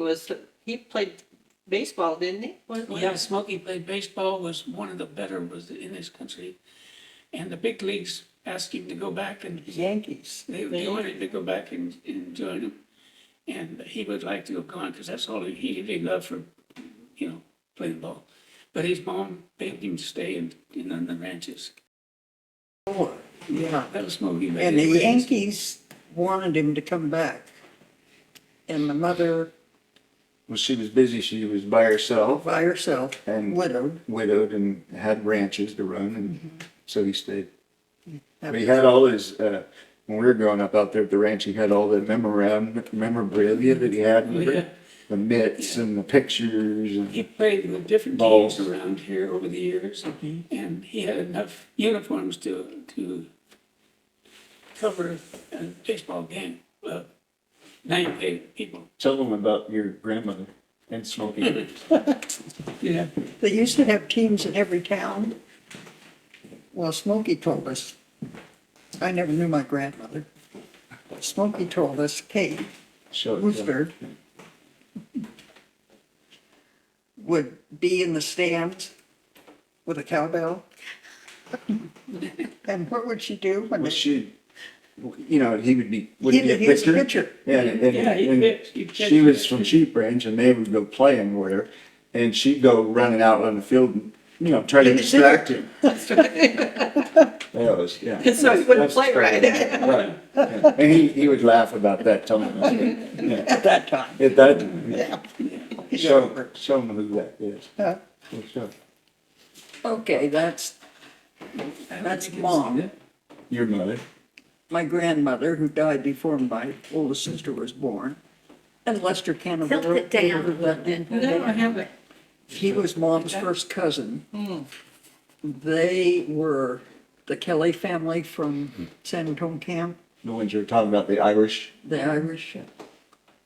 he played baseball, didn't he? Yeah, Smokey played baseball, was one of the better was in this country. And the big leagues asked him to go back, and Yankees. they wanted to go back and join him. And he would like to have gone because that's all he really loved for, playing ball. But his mom begged him to stay on the ranches. Yeah. That was Smokey. And the Yankees wanted him to come back. And the mother, Well, she was busy. She was by herself, by herself, And- widowed, and had ranches to run, and so he stayed. But he had all his, when we were growing up out there at the ranch, he had all the memorabilia that he had, Yeah. the mitts and the pictures. And He played with different Balls. teams around here over the years, and he had enough uniforms to cover a baseball game. 98 people. Tell them about your grandmother and Smokey. Yeah. They used to have teams in every town. Well, Smokey told us, I never knew my grandmother. Smokey told us Kate Show it. Wooster would be in the stands with a cowbell. And what would she do when Well, they, she, he would be, would he be a he was a pitcher? pitcher. Yeah, Yeah, he and pitched, he pitched. she was from Sheep Ranch and they would go playing with her. And she'd go running out on the field and, try to distract him. That was, yeah. So he wouldn't That's play the story. right. Right. Yeah. And he would laugh about that, telling us. Yeah. at that time? At that time, Yeah. show them who that is. Uh, We'll show. Okay, that's Mom. Your mother. My grandmother, who died before my oldest sister was born, and Lester Cannavaro. Tilt it down. No, I haven't. He was Mom's first cousin. They were the Kelly family from San Antonio Camp, The ones you were talking about, the Irish. the Irish.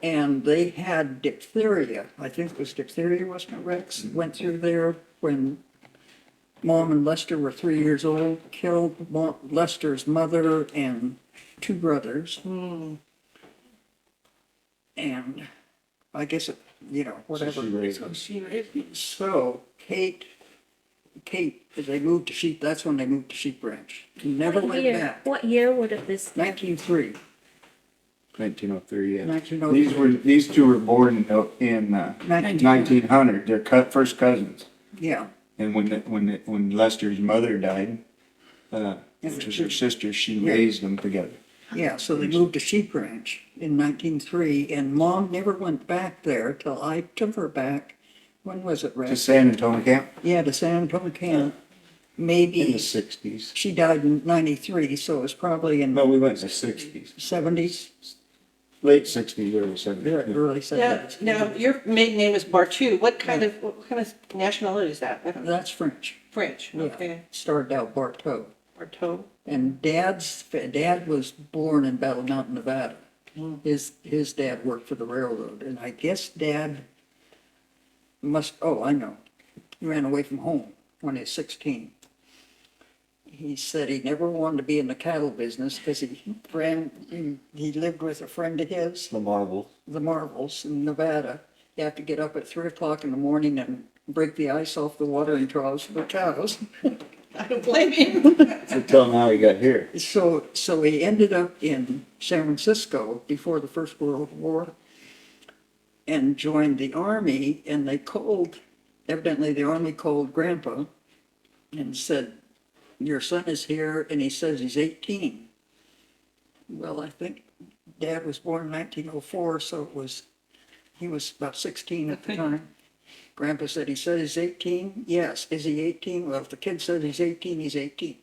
And they had diphtheria. I think it was diphtheria, wasn't it, Rex? Went through there when Mom and Lester were 3 years old, killed Lester's mother and 2 brothers. And I guess, whatever. So she raised So them. she raised me. So Kate, they moved to Sheep, that's when they moved to Sheep Ranch. Never What went year? back. What year would it this? 1903. 1903, yeah. 1903. These two were born in 1900. They're first cousins. Yeah, And when Lester's mother died, which was her sister, she Yeah. raised them together. yeah, so they moved to Sheep Ranch in 1903, and Mom never went back there till I took her back. When was it, To Rex? San Antonio Camp Yeah, to San Antonio Camp. in Maybe, the 60s. she died in 93, so it was probably in No, we went in the 60s. 70s, Late 60s, early 70s. early Now, 70s. now, your maiden name is Bartu. What kind of nationality is that? I don't know. That's French. French, Yeah. okay. Started out Bartow. Bartu. And Dad was born in Battle Mountain, Nevada. His dad worked for the railroad, and I guess Dad I know. He ran away from home when he was 16. He said he never wanted to be in the cattle business because he lived with a friend of his, The Marbles. the Marvels in Nevada. You have to get up at 3 o'clock in the morning and break the ice off the watering troughs for cows. I don't blame you. So tell them how he got here. So he ended up in San Francisco before the First World War and joined the Army, and evidently the Army called Grandpa and said, "Your son is here," and he says he's 18. Well, I think Dad was born in 1904, so he was about 16 at the time. Grandpa said, he said he's 18? Yes. Is he 18? Well, if the kid says he's 18, he's 18.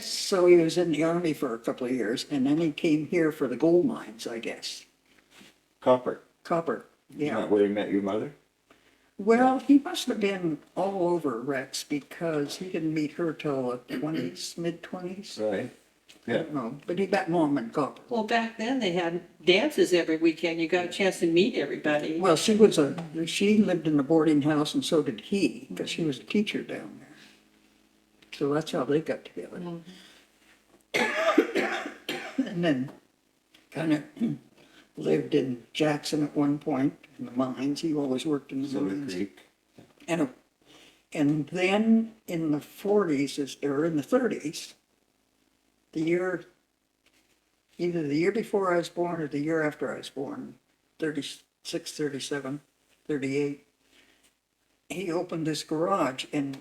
So he was in the Army for a couple of years, and then he came here for the gold mines, I guess. Copper. Copper, Is yeah. that where he met your mother? Well, he must have been all over Rex because he didn't meet her till the 20s, mid-20s. Right. I Yeah. don't know, but he met Mom in Copper. Well, back then they had dances every weekend. You got a chance to meet everybody. Well, she lived in a boarding house, and so did he, because she was a teacher down there. So that's how they got together. And then kind of lived in Jackson at one point, in the mines. He always worked in the Silver mines. Creek. And then in the 40s, or in the 30s, either the year before I was born or the year after I was born, 36, 37, 38, he opened this garage, and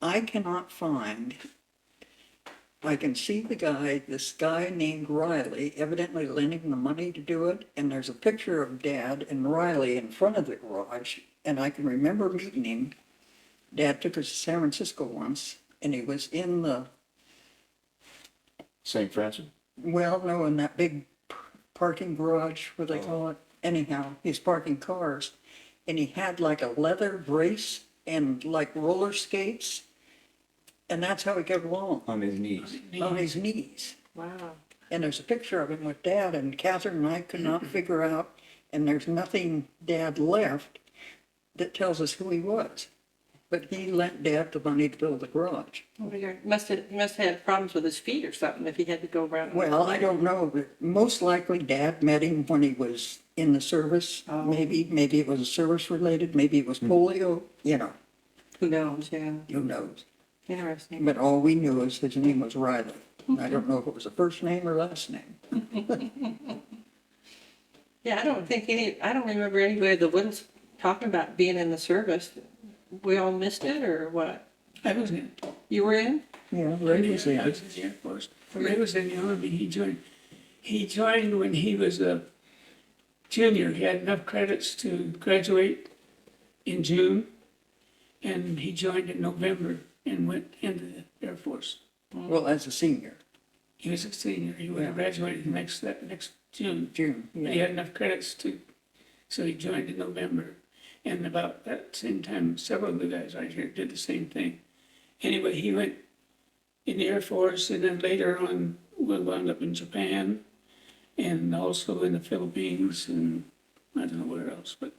I cannot find, I can see this guy named Riley, evidently lending the money to do it, and there's a picture of Dad and Riley in front of the garage, and I can remember meeting him. Dad took us to San Francisco once, and he was in the, St. Francis? well, no, in that big parking garage, what they call it. Anyhow, he's parking cars, and he had like a leather brace and like roller skates, and that's how he got along, On his knees. on his knees. Wow. And there's a picture of him with Dad, and Catherine and I could not figure out, and there's nothing Dad left that tells us who he was. But he lent Dad the money to build the garage. He must have had problems with his feet or something if he had to go around. Well, I don't know, but most likely Dad met him when he was in the service. Oh. Maybe it was service related, maybe it was polio, you know, Who knows, yeah. who knows. Interesting. But all we knew is his name was Riley. I don't know if it was a first name or last name. Yeah, I don't remember anybody of the Whittles talking about being in the service. We all missed it or what? I was in. You were in? Yeah, Ray was I in. was in the Air Force. Ray was in the Army. He joined when he was a junior. He had enough credits to graduate in June, and he joined in November and went into the Air Force. Well, as a senior, He was a senior. He would have graduated that next June. June. He had enough credits so he joined in November. And about that same time, several of the guys right here did the same thing. Anyway, he went in the Air Force, and then later on, we wound up in Japan, and also in the Philippines, and I don't know where else. But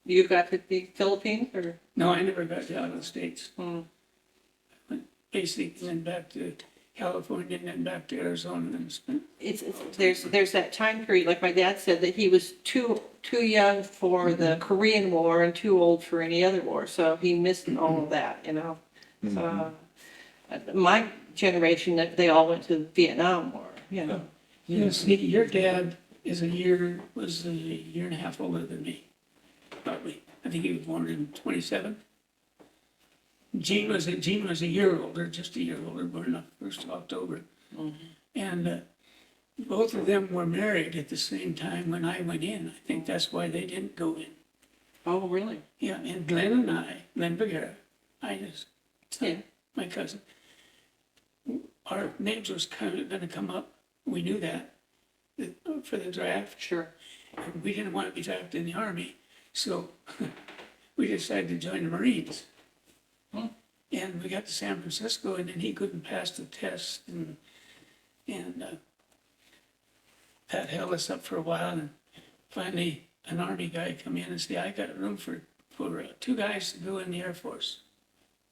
You got to the Philippines or? no, I never got out of the States. Hmm. I went basically then back to California, and then back to Arizona, and spent. There's that time period, like my dad said, that he was too young for the Korean War and too old for any other war, so he missed all of that, you know. So, my generation, they all went to the Vietnam War, you know. You see, your dad was a year and a half older than me, probably. I think he was born in 27. Gene was a year older, just a year older, born on 1st of October. And both of them were married at the same time when I went in. I think that's why they didn't go in. Oh, really? Yeah, and Glenn Vergara, Yeah. my cousin, our names was kind of gonna come up. We knew that for the draft. Sure. And we didn't want to be drafted in the Army, so we decided to join the Marines. And we got to San Francisco, and then he couldn't pass the test, and that held us up for a while, and finally an Army guy come in and say, I got a room for 2 guys to go in the Air Force.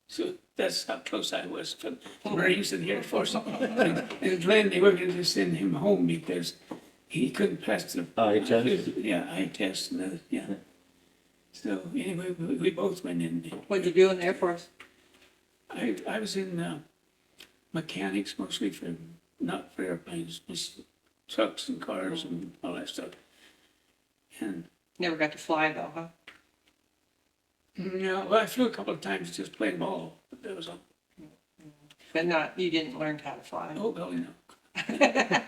So that's how close I was from the Marines and the Air Force. And Glenn, they were going to send him home because he couldn't pass the Eye test? Yeah, eye test and yeah. So anyway, we both went in. What'd you do in the Air Force? I was in mechanics mostly not for airplanes, just trucks and cars and all that stuff. And Never got to fly though, huh? no, well, I flew a couple of times just playing ball, but that was all. But you didn't learn how to fly. Oh, golly, no.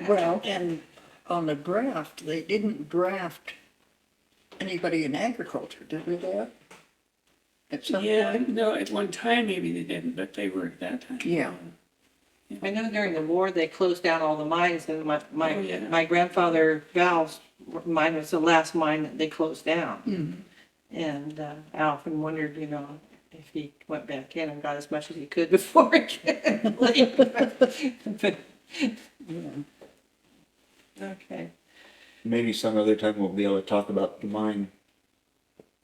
Well, and on the draft, they didn't draft anybody in agriculture, did they, Dad? At some Yeah, point? no, at one time maybe they didn't, but they were at that time. Yeah. I know during the war, they closed down all the mines, and Oh, yeah. my grandfather Val's mine was the last mine that they closed down. And I often wondered, you know, if he went back in and got as much as he could before he could leave. But, okay. Maybe some other time we'll be able to talk about the mine.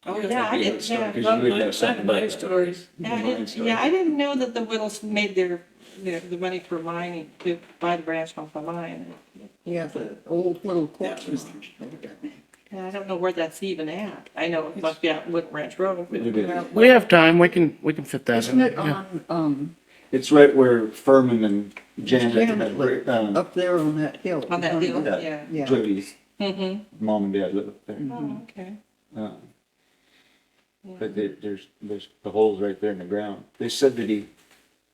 Oh, yeah, I didn't, yeah. Because you would have something about My that. stories. Yeah, I didn't know that the Whittles made the money for mining, to buy the branch off the mine. Yeah, the old little quarters. And I don't know where that's even at. I know it must be out in Wood Ranch Road. but- It is. We have time, we can fit that Isn't in. it on, It's right where Furman and Janet Janet lived, up there on that hill? On that hill, Yeah. yeah. Yeah. Jody's Mm-hmm. mom and dad live up there. Oh, okay. But there's the holes right there in the ground. They said that he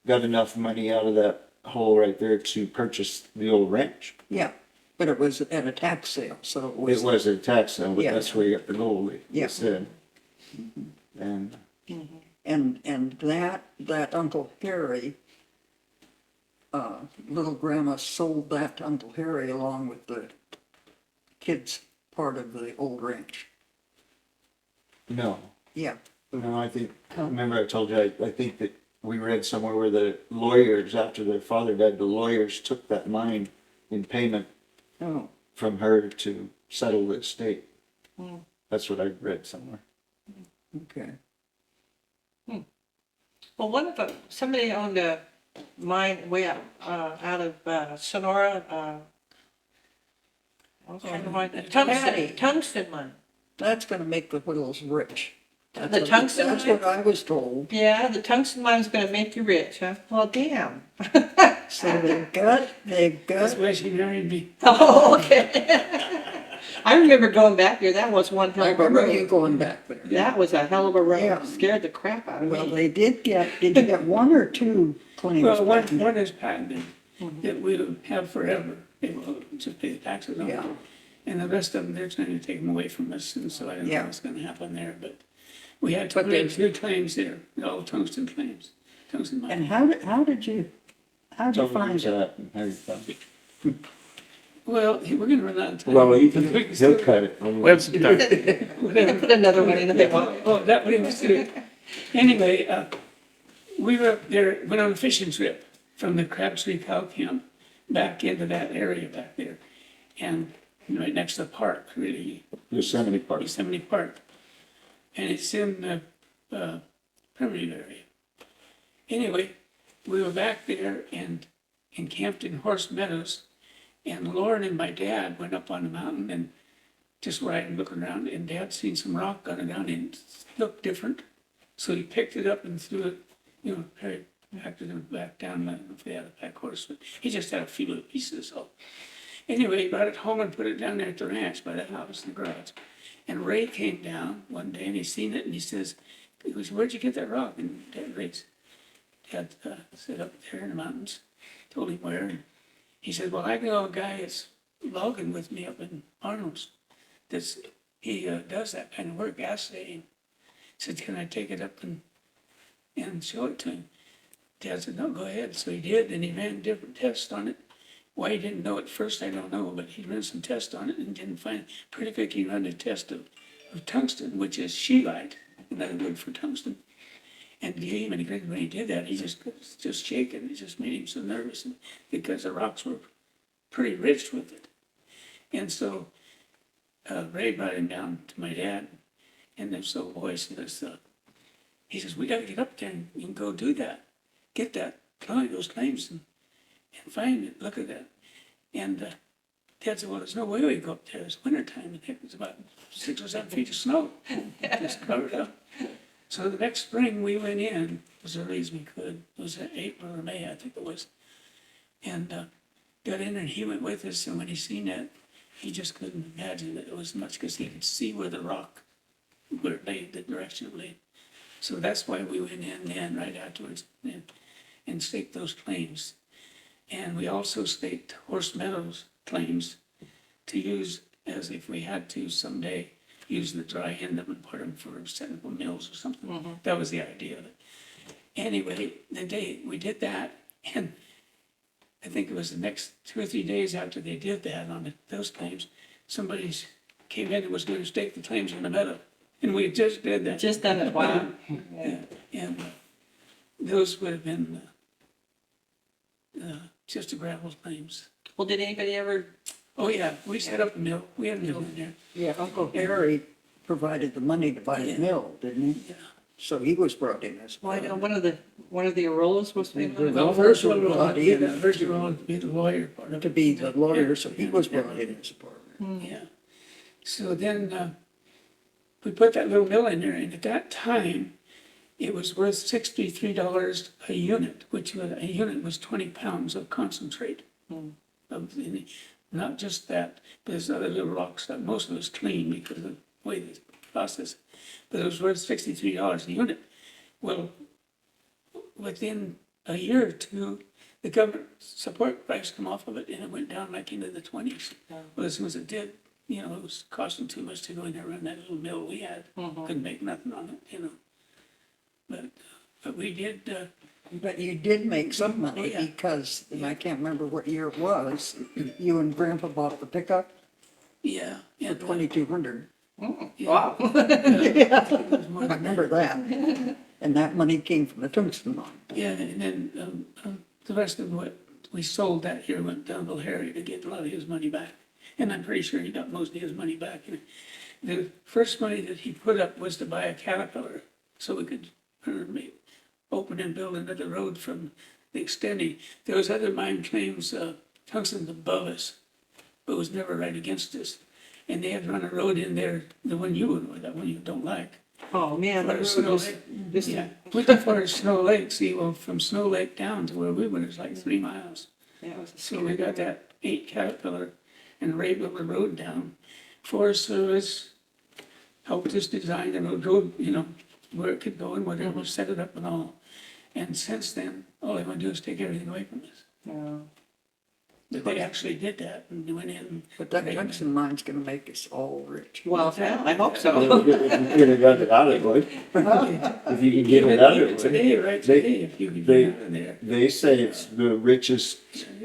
got enough money out of that hole right there to purchase the old ranch. Yeah, but it was at a tax sale, so it It was. was a tax sale, but Yeah. that's where he got the gold, Yeah. they said. And And that Uncle Harry, little grandma sold that to Uncle Harry along with the kids' part of the old ranch. no, Yeah, no, I think, remember I told you, I think that we read somewhere where the lawyers, after their father died, the lawyers took that mine in payment Oh, from her to settle the estate. Hmm. That's what I read somewhere. okay. Well, what if somebody owned a mine way out of Sonora, what kind of mine? Patty. Tungsten mine. That's gonna make the Whittles rich. The That's what- tungsten That's mine? what I was told. Yeah, the tungsten mine's gonna make you rich, huh? Well, damn. So they've got, That's why she married me. Oh, okay. I remember going back there. That was one hell I of a remember you road. going back there. That was a hell of a road. Yeah. Scared the crap out of Well, me. they did you get one or two claims? Well, patented? one is patented, that we'll have forever, it will just pay the taxes on it. Yeah. And the rest of them, they're trying to take them away from us, and so I don't know Yeah. what's gonna happen there, but we had But there's- 22 claims there, all tungsten claims, tungsten mine. And how'd you Tell me find who's it? that and how you found it. Well, we're gonna run out of time. Well, We can he'll still- cut it. We have some time. Put another one in if they want. Oh, that we was doing. Anyway, we were up there, went on a fishing trip from the Crabtree Cow Camp back into that area back there. And right next to the park, really, Yosemite Park. Yosemite Park. And it's in the primitive area. Anyway, we were back there and encamped in Horse Meadows. And Lauren and my dad went up on the mountain and just riding, looking around, and Dad seen some rock on the ground and it looked different. So he picked it up and threw it, carried it back down. I don't know if they had a pack horse, but he just had a few little pieces. So anyway, he brought it home and put it down there at the ranch by the house in the garage. And Ray came down one day and he seen it and he says, "Where'd you get that rock?" And Dad said, "Up there in the mountains." Told him where. And he said, "Well, I know a guy that's logging with me up in Arnold's. He does that kind of work, assaying." Said, "Can I take it up and show it to him?" Dad said, "No, go ahead." So he did, and he ran different tests on it. Why he didn't know at first, I don't know, but he ran some tests on it and didn't find it. Pretty quick, he ran a test of tungsten, which is scheelite, another word for tungsten. And when he did that, he just shaking. It just made him so nervous because the rocks were pretty rich with it. And so Ray brought him down to my dad, and then so boy says, he says, "We got to get up there and go do that, get those claims and find it. Look at that." And Dad said, "Well, there's no way we go up there. It's wintertime, and it's about 6 or 7 feet of snow, just covered up." So the next spring we went in as early as we could. It was April or May, I think it was, and got in, and he went with us. And when he seen that, he just couldn't imagine that it was much because he could see where the rock, where it laid, the direction it laid. So that's why we went in then right afterwards and staked those claims. And we also staked Horse Meadows claims to use as if we had to someday use the dry end of them and put them for setting up mills or something. That was the idea of it. Anyway, the day we did that, and I think it was the next 2 or 3 days after they did that on those claims, somebody came in and was going to stake the claims in the meadow. And we just did that. Just done it. Wow. Yeah. And those would have been just the gravel claims. Well, did anybody ever? Oh, yeah, we set up a mill. We had a mill in there. Yeah, Uncle Harry provided the money to buy the mill, didn't he? Yeah. So he was brought in as Well, I know well. one of the Arollas was to be one of Well, those. first Virgil one brought Rowan, in Virgil Rowan to be the lawyer part of it. to be the lawyer, so he was brought in as a partner. Yeah. So then we put that little mill in there, and at that time, it was worth $63 a unit, which was, a unit was 20 pounds of concentrate. Not just that, but there's other little rock stuff. Most of it was clean because of the way they process it. But it was worth $63 a unit. Well, within a year or two, the government support price come off of it, and it went down like into the 20s. Well, as soon as it did, it was costing too much to go in there and run that little mill we had. Couldn't make nothing on it, But we did, But you did make some money Oh, yeah. because, and I can't remember what year it was, you and Grandpa bought the pickup yeah. for And, 2,200. Wow. I remember that. And that money came from the tungsten mine. Yeah, and then the rest of what we sold that here, went down to Harry to get a lot of his money back. And I'm pretty sure he got most of his money back. The first money that he put up was to buy a Caterpillar so we could open and build another road from the extending. There was other mine claims, tungsten above us, but it was never right against us. And they had to run a road in there, the one that one you don't like. Oh, man. Or that Snow was Lake. just- Yeah, went as far as Snow Lake. See, well, from Snow Lake down to where we went is like 3 miles. Yeah, it was a So scary we got road. that 8 Caterpillar and Ray built the road down. Forest Service helped us design the road, where it could go and whatever, set it up and all. And since then, all they want to do is take everything away from us. Yeah. But they actually did that and went in. But that tungsten mine's gonna make us all rich. Well, I hope If so. you can get it out of the way, if you can get it out of Even the way. today, right today, if you could they- get out of there, They say it's the richest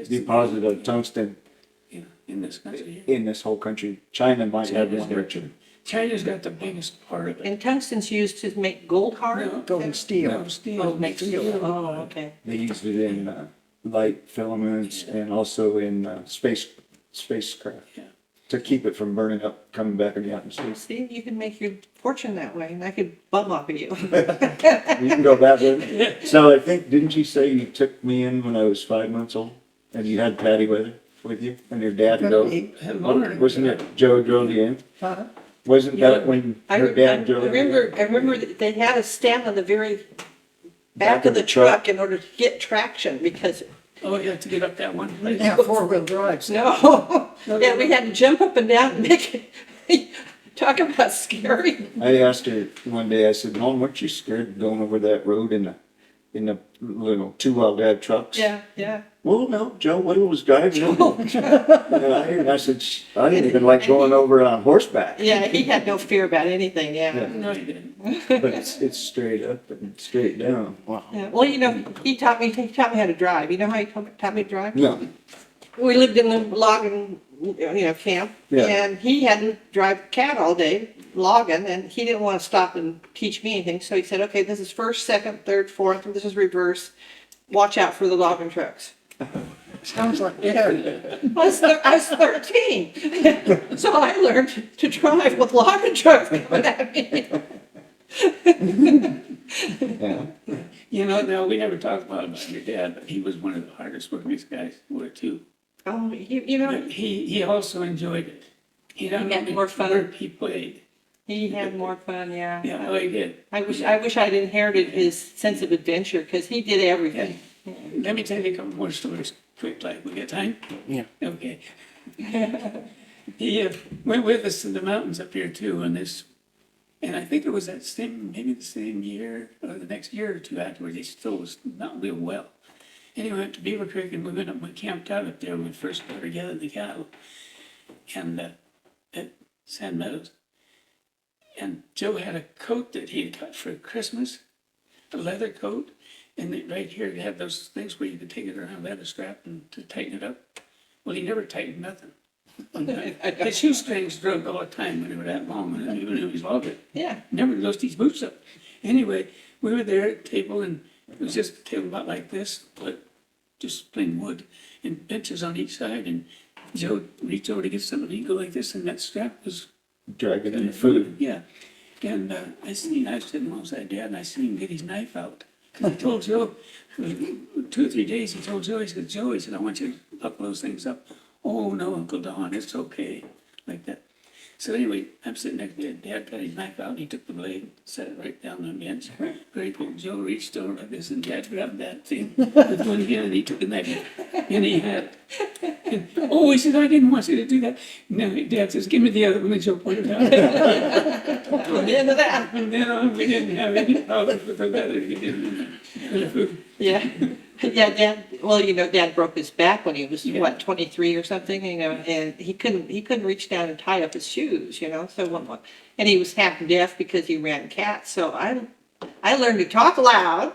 deposit of tungsten in this country. in this whole country. China might have one richer. China's got the biggest part of it. And tungsten's used to make gold hard? No. Gold and steel. No, steel. Oh, make steel. Oh, okay. They use it in light filaments and also in spacecraft Yeah. to keep it from burning up, coming back in the atmosphere. See, you can make your fortune that way, and I could bum off of you. You can go back there. So I think, didn't you say you took me in when I was 5 months old? And you had Patty with you? And your dad drove? Had Lauren. Wasn't it Joe drove you in? Huh? Wasn't that when I her dad drove? you in? remember that they had us stand on the very back of the truck in order to get traction, because, Oh, you have to get up that one place. Yeah, four-wheel drives. no, yeah, we had to jump up and down and make it, talk about scary. I asked her one day, I said, Mom, weren't you scared of going over that road in the little two while dad trucks? Yeah, yeah. Well, no, Joe Whittle was driving. And I said, I didn't even like going over on horseback. Yeah, he had no fear about anything, yeah. Yeah. No, you didn't. But it's straight up and straight down. Wow. Yeah. Well, he taught me how to drive. You know how he taught me to drive? No, We lived in the logging, camp, Yeah. and he had to drive cat all day logging, and he didn't want to stop and teach me anything. So he said, "Okay, this is first, second, third, fourth, and this is reverse. Watch out for the logging trucks." Sounds like, yeah. I was 13, so I learned to drive with logging trucks coming at me. yeah. Now, we never talked about your dad, but he was one of the hardest working guys, were too. Oh, But he also enjoyed it. He not had only more fun. worked, he played. he had more fun. Yeah. Yeah, oh, he did. I wish I'd inherited his sense of adventure, because he did everything. Let me tell you a couple more stories quick, like, we got time? Yeah. Okay. He went with us to the mountains up here too, and I think it was maybe the same year, or the next year or two afterwards, he still was not real well. Anyway, went to Beaver Creek and we camped out up there when we first got together the cattle, and at Sand Meadows. And Joe had a coat that he had got for Christmas, a leather coat, and right here it had those things where you could take it around a leather strap and to tighten it up. Well, he never tightened nothing. His shoestrings broke all the time when they were that long, and even if he was longer. Yeah. Never lost his boots up. Anyway, we were there at the table, and it was just a table about like this, but just plain wood, and benches on each side, and Joe reached over to get something, he'd go like this, and that strap was Dragging in the food. yeah. And I was sitting alongside Dad, and I seen him get his knife out. Because he told Joe, 2 or 3 days, he told Joe, he said, Joe, he said, I want you to buckle those things up. Oh, no, Uncle Don, it's okay. Like that. So anyway, I'm sitting next to Dad, got his knife out, and he took the blade, set it right down on the bench. Very cool. Joe reached over like this, and Dad grabbed that thing with one hand, and he took the knife, and he had it. Oh, he said, I didn't want you to do that. No, Dad says, give me the other one, and Joe pointed out. From the end of that. From then on, we didn't have any problems with the leather. We didn't. The food. Yeah. Yeah, Dad broke his back when he was, Yeah. 23 or something, and he couldn't reach down and tie up his shoes, so and he was half deaf because he ran cats, so I learned to talk loud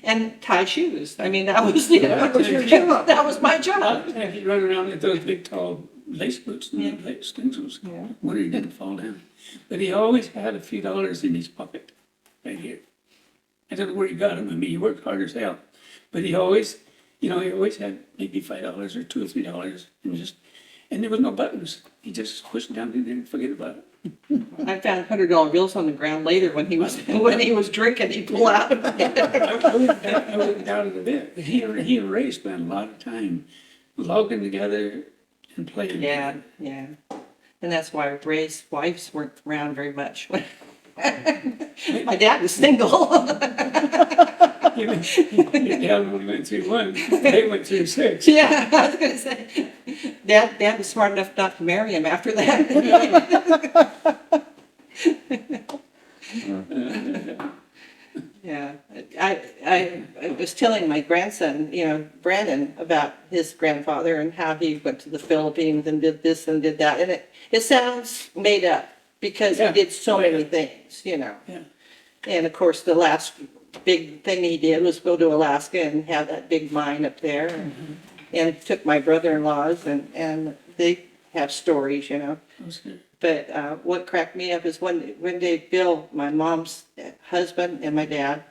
and tie shoes. I mean, that was your job. That was my job. And he'd run around with those big, tall lace boots and lace things. Yeah. Wonder he didn't fall down. But he always had a few dollars in his pocket, right here. I don't know where he got them. I mean, he worked hard as hell. But he always You know, he always had maybe $5 or $2 or $3 and there was no buttons. He just pushed it down in there and forget about it. I found $100 bills on the ground later when he was drinking, he'd pull out. I wouldn't doubt it a bit. He and Ray spent a lot of time logging together and playing. Yeah, yeah. And that's why Ray's wives weren't around very much. My dad was single. Your dad only went through one. They went through 6. Yeah, I was gonna say, Dad was smart enough not to marry him after that. Yeah, I was telling my grandson, Brandon, about his grandfather and how he went to the Philippines and did this and did that, and it sounds made up because he Yeah. did so Oh, many yeah. things, Yeah. And of course, the last big thing he did was go to Alaska and have that big mine up there, and took my brother-in-laws, and they have stories, But what cracked me up is one day Bill, my mom's husband, and my dad,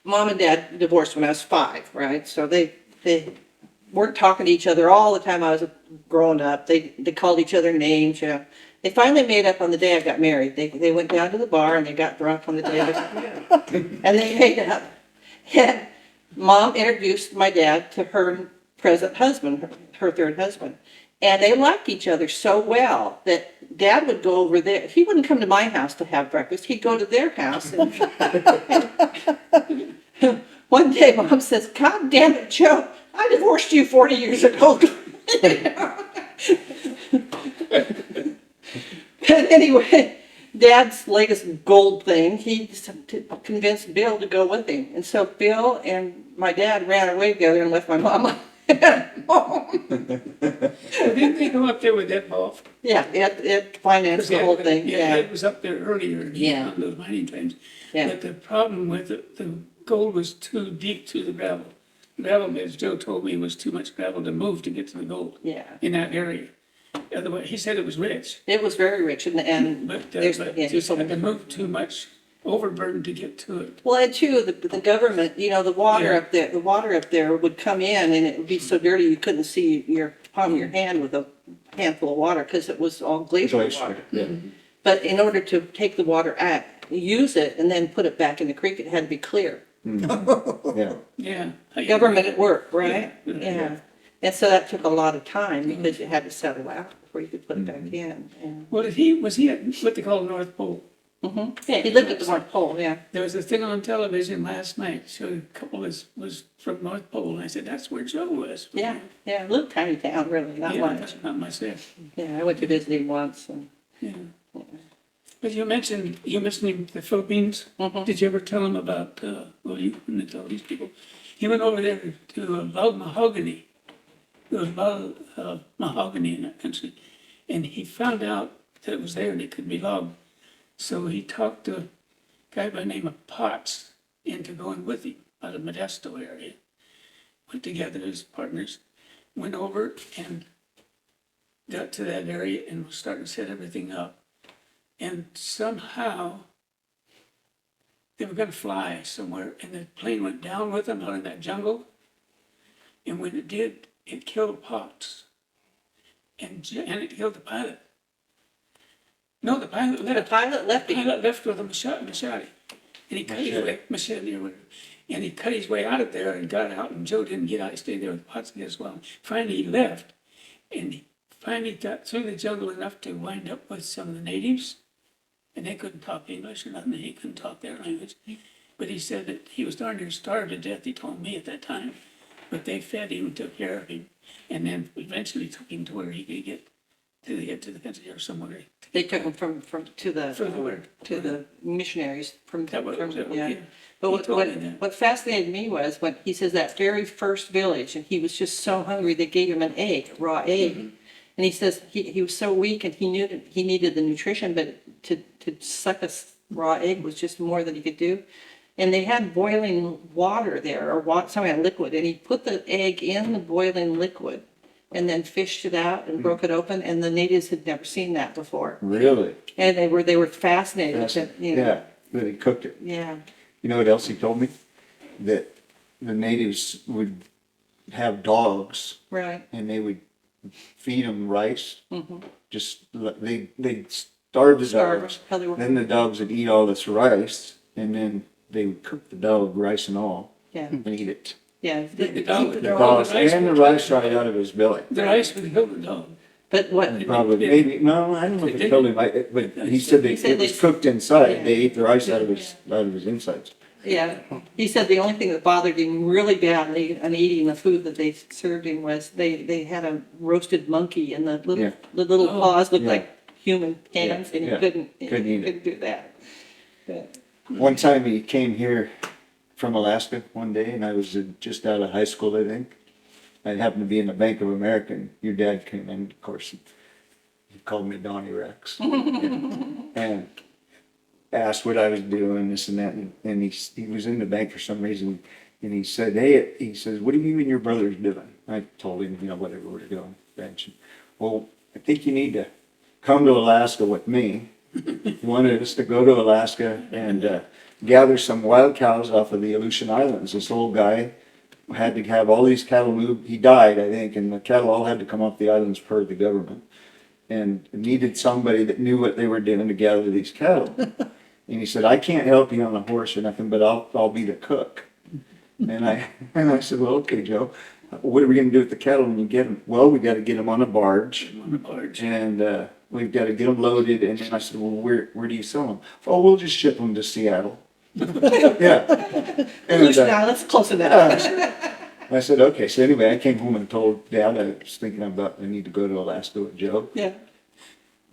mom and dad divorced when I was 5, right? So they weren't talking to each other all the time I was growing up. They called each other names, They finally made up on the day I got married. They went down to the bar and they got drunk on the day I got married. And they made up. And Mom introduced my dad to her present husband, her third husband. And they liked each other so well that Dad would go over there. He wouldn't come to my house to have breakfast. He'd go to their house. And one day Mom says, "God damn it, Joe, I divorced you 40 years ago." And anyway, Dad's latest gold thing, he convinced Bill to go with him. And so Bill and my dad ran away together and left my mom at home. Didn't they go up there with that ball? Yeah, it financed the whole thing, yeah. It was up there earlier Yeah. on those mining claims. Yeah. But the problem with it, the gold was too deep to the gravel. Gravel, as Joe told me, was too much gravel to move to get to the gold Yeah. in that area. Otherwise, he said it was rich, It was very rich, and but there's, yeah, just had to move too much overburden to get to it. well, and too, the government, the water Yeah. up there would come in and it would be so dirty you couldn't see your palm of your hand with a handful of water because it was all glacial water. Yeah. But in order to take the water out, use it and then put it back in the creek, it had to be clear. Yeah. Yeah. Government at work, right? Yeah. Yeah. And so that took a lot of time because you had to settle out before you could put it back in. And, Well, was he at what they call North Pole? yeah, he lived at the North Pole, yeah. There was a thing on television last night, showed a couple was from North Pole, and I said, that's where Joe was. Yeah, yeah, a little tiny town, really, not Yeah, much. not much there. Yeah, I went to visit him once. And, Yeah. But you mentioned the Philippines. Did you ever tell him about, well, you couldn't tell these people. He went over there to log mahogany. There was a lot of mahogany in that country. And he found out that it was there and it could be logged. So he talked to a guy by the name of Potts into going with him out of Modesto area. Went together as partners, went over and got to that area and was starting to set everything up. And somehow they were going to fly somewhere, and the plane went down with them out in that jungle. And when it did, it killed Potts, and it killed the pilot. No, the pilot the left. pilot left The him. pilot left with a machete, and he cut his way, machete or whatever, and he cut his way out of there and got out. And Joe didn't get out; he stayed there with Potts as well. Finally, he left, and he finally got through the jungle enough to wind up with some of the natives, and they couldn't talk English or nothing. He couldn't talk their language, but he said that he was darn near starved to death. He told me at that time, but they fed him and took care of him, and then eventually took him to where he could get to the country or somewhere. They took him from to the missionaries from That was yeah. But He told me that. what fascinated me was when he says that very first village, and he was just so hungry, they gave him an egg, a raw egg. And he says he was so weak and he knew that he needed the nutrition, but to suck a raw egg was just more than he could do. And they had boiling water there, or some kind of liquid, and he put the egg in the boiling liquid and then fished it out and broke it open, and the natives had never seen that before. Really? And they were fascinated. That, Yeah, that he cooked it. Yeah. You know what else he told me? That the natives would have dogs Right. and they would feed them rice. They'd starve the Starve dogs. how they were. Then the dogs would eat all this rice, and then they would cook the dog, rice and all, Yeah, and eat it. yeah. The dog, The the dog, rice, and the rice right out of his belly. the rice would kill the dog. But what, Probably, maybe, no, I don't know if it killed him, but he said He said it was they- cooked inside. Yeah. They ate the rice out of his insides. yeah, he said the only thing that bothered him really badly on eating the food that they served him was they had a roasted monkey and Yeah. the little Oh. paws looked Yeah. like human hands and he Yeah. couldn't eat it. couldn't do that. But, One time he came here from Alaska one day, and I was just out of high school, I think. I happened to be in the Bank of America, and your dad came in, of course. He called me Donnie Rex. And asked what I was doing, this and that. And he was in the bank for some reason. And he said, hey, he says, what are you and your brothers doing? I told him, whatever we're doing. Bench. Well, I think you need to come to Alaska with me. He wanted us to go to Alaska and gather some wild cows off of the Aleutian Islands. This old guy had to have all these cattle moved. He died, I think, and the cattle all had to come off the islands per the government. And needed somebody that knew what they were doing to gather these cattle. And he said, I can't help you on a horse or nothing, but I'll be the cook. And I said, well, okay, Joe, what are we going to do with the cattle when you get them? Well, we got to get them on a barge. On the barge. And we've got to get them loaded. And then I said, well, where do you sell them? Oh, we'll just ship them to Seattle. Yeah. And, now that's close enough. I said, okay. So anyway, I came home and told Dad I was thinking about I need to go to Alaska with Joe. Yeah,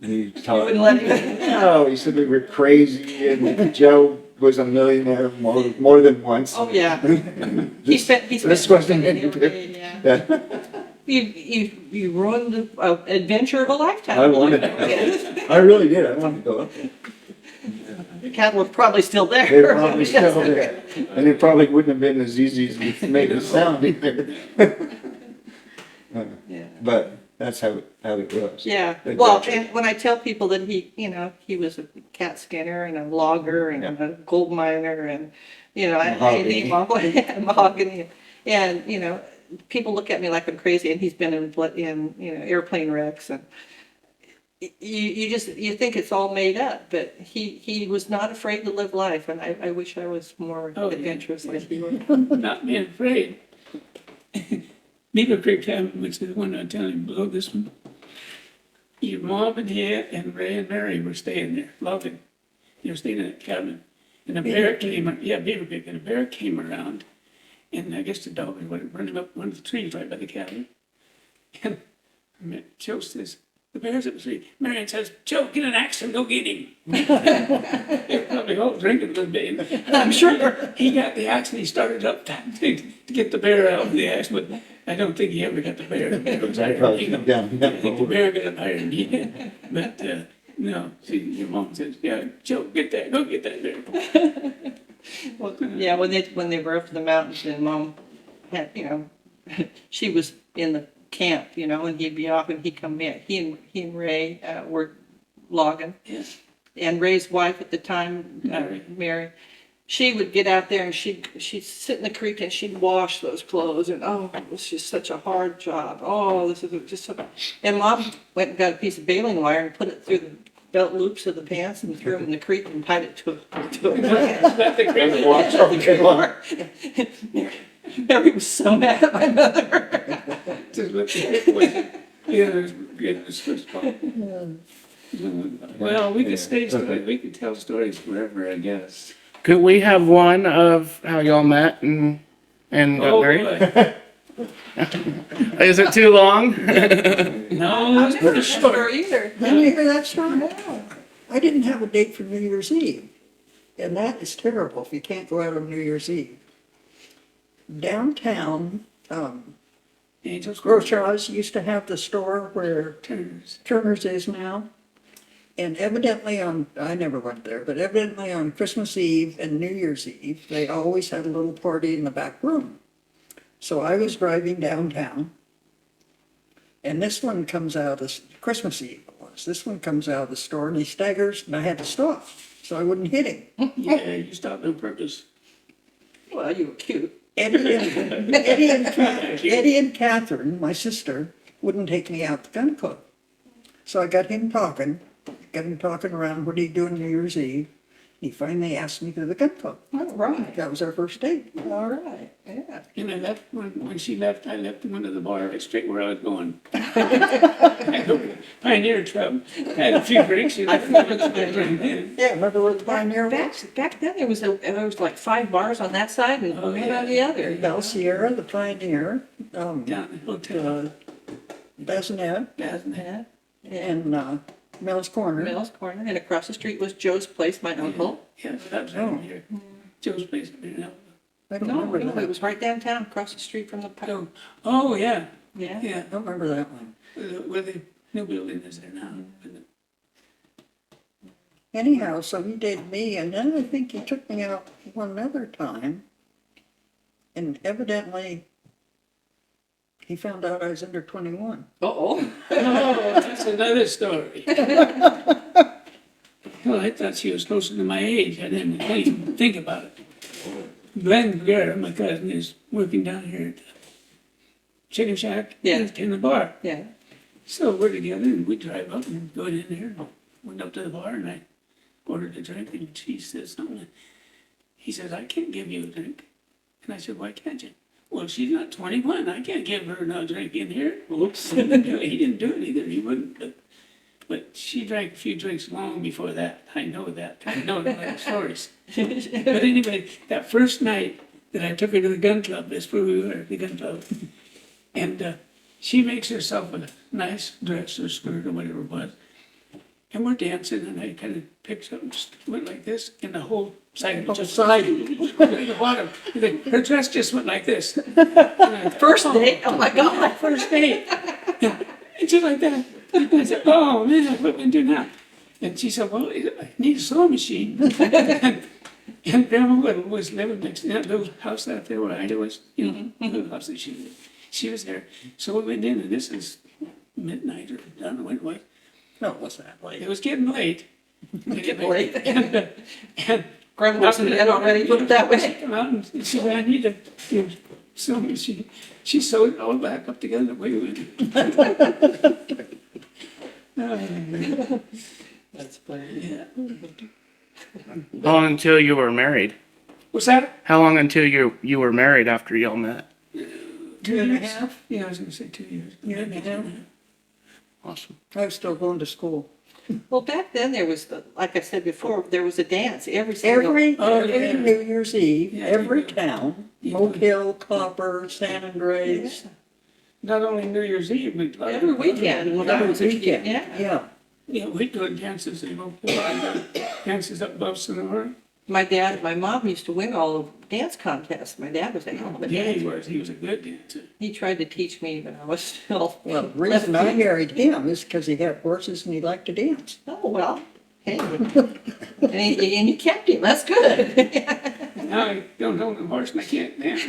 And he you told wouldn't let him. no, he said we were crazy, and Joe was a millionaire more than once. Oh, yeah. He spent. This wasn't any Yeah. Yeah, You ruined the adventure of a lifetime. I wanted to. I really did. I wanted to go up there. The cattle were probably still there. They're probably still there, and it probably wouldn't have been as easy as we made it sound either. Yeah. But that's how it was. Yeah, Adventure. well, and when I tell people that he was a cat skinner and a logger and a gold miner and, I name mahogany. And, people look at me like I'm crazy and he's been in airplane wrecks and you think it's all made up, but he was not afraid to live life and I wish I was more Oh, yeah. adventurous like he was. Not being afraid. Beaver Creek cabin, which is the one I'm telling you below this one. Your mom and dad and Ray and Mary were staying there, loving. They were staying in that cabin. And a bear came, Beaver Creek, and a bear came around. And I guess the dog was running up one of the trees right by the cabin. And Joe says, the bear's up the tree. Marion says, Joe, get an axe and go get him. They're probably all drinking a little bit. I'm sure he got the axe and he started up that thing to get the bear out of the axe, but I don't think he ever got the bear. It was I probably took down. I think the bear got higher than he did. But no, see, your mom says, yeah, Joe, get that, go get that bear. Well, yeah, when they were up in the mountains and Mom had, she was in the camp, and he'd be off and he'd come in. He and Ray were logging. Yes. And Ray's wife at the time, Mary, she would get out there and she'd sit in the creek and she'd wash those clothes and it was just such a hard job. Oh, this is just so. And Mom went and got a piece of baling wire and put it through the belt loops of the pants and threw them in the creek and tied it to a And watch all day long. Mary was so mad at my mother. Just look at it. Yeah, goodness, well, we could we could tell stories forever, I guess. Could we have one of how y'all met and got Oh, married? boy. Is it too long? No, it's pretty short. either. Let me hear that story now. I didn't have a date for New Year's Eve. And that is terrible if you can't go out on New Year's Eve. Downtown, Angels Grove Groceries used to have the store where Turns. Turner's is now. And evidently I never went there, but evidently on Christmas Eve and New Year's Eve, they always had a little party in the back room. So I was driving downtown, and this one comes out of Christmas Eve. This one comes out of the store, and he staggers, and I had to stop so I wouldn't hit him. Yeah, you stopped on purpose. Well, you were cute. Eddie and Catherine, my sister, wouldn't take me out to gun club. So I got him talking around, what are you doing New Year's Eve? He finally asked me to the gun club. All right, That was our first date. all right, yeah. And I left, when she left, I left and went to the bar, right straight where I was going. Pioneer Club, had a few drinks. I remember that. Yeah, remember where the Pioneer was? Back then, there was like 5 bars on that side and one on the other. Bell Sierra, the Pioneer, Down at the hotel, Bassinet, Yeah. and Mills Corner. Mills Corner, and across the street was Joe's place, my uncle. yeah, that was right here. Joe's place, you know. I don't No, remember no, that. it was right downtown, across the street from the park. Oh, yeah, Yeah. yeah, I don't remember that one. where the new building is there now. Anyhow, so he dated me, and then I think he took me out one other time. And evidently, he found out I was under 21. Uh-oh. Oh, that's another story. Well, I thought she was closer to my age. I didn't even think about it. Glenn Guerra, my cousin, is working down here at the Chicken Shack Yeah. in the bar. Yeah. So we're together and we drive up and go in there. Went up to the bar and I ordered a drink and she says something. He says, I can't give you a drink. And I said, why can't you? Well, she's not 21. I can't give her no drink in here. Oops. He didn't do it either. He wouldn't. But she drank a few drinks long before that. I know that. I know the stories. But anyway, that first night that I took her to the gun club, that's where we were at the gun club. And she makes herself a nice dress or skirt or whatever it was. And we're dancing, and I kind of picked up and just went like this, and the whole side of it just Side. the bottom. Her dress just went like this. First date? Oh, my God. First date. And just like that. I said, oh man, what am I doing now? And she said, well, I need a sewing machine. and Grandma Whittle was living next to that little house out there where Ida was, you know, the little house that she was there. So we went in, and this is midnight, or I don't know when it was. No, it wasn't that late. It was getting late. Getting late. And Grandma was in bed already, put it that way. come out and she said, I need a sewing machine. She sewed it all back up together the way we went. That's funny. Yeah. How long until you were married? What's that? How long until you were married after y'all met? 2 Year and a years? half? Yeah, I was gonna say 2 years. Year and a half. Awesome. I was still going to school. Well, back then, there was, like I said before, there was a dance every single. Every yeah. New Year's Eve, Yeah, every yeah. town, Yeah. Moke Hill, Copper, San Andres, Not only New Year's Eve, but Every weekend. when I was a kid. yeah. Yeah, we'd go to dances and go dances up above Sonora. My dad and my mom used to win all the dance contests. My dad was a hell of a Yeah, dancer. he was a good dancer. He tried to teach me, but I was still. Well, the reason I married him is because he had horses and he liked to dance. Oh, well, hey. And you kept him, that's good. Now I don't own a horse and I can't dance.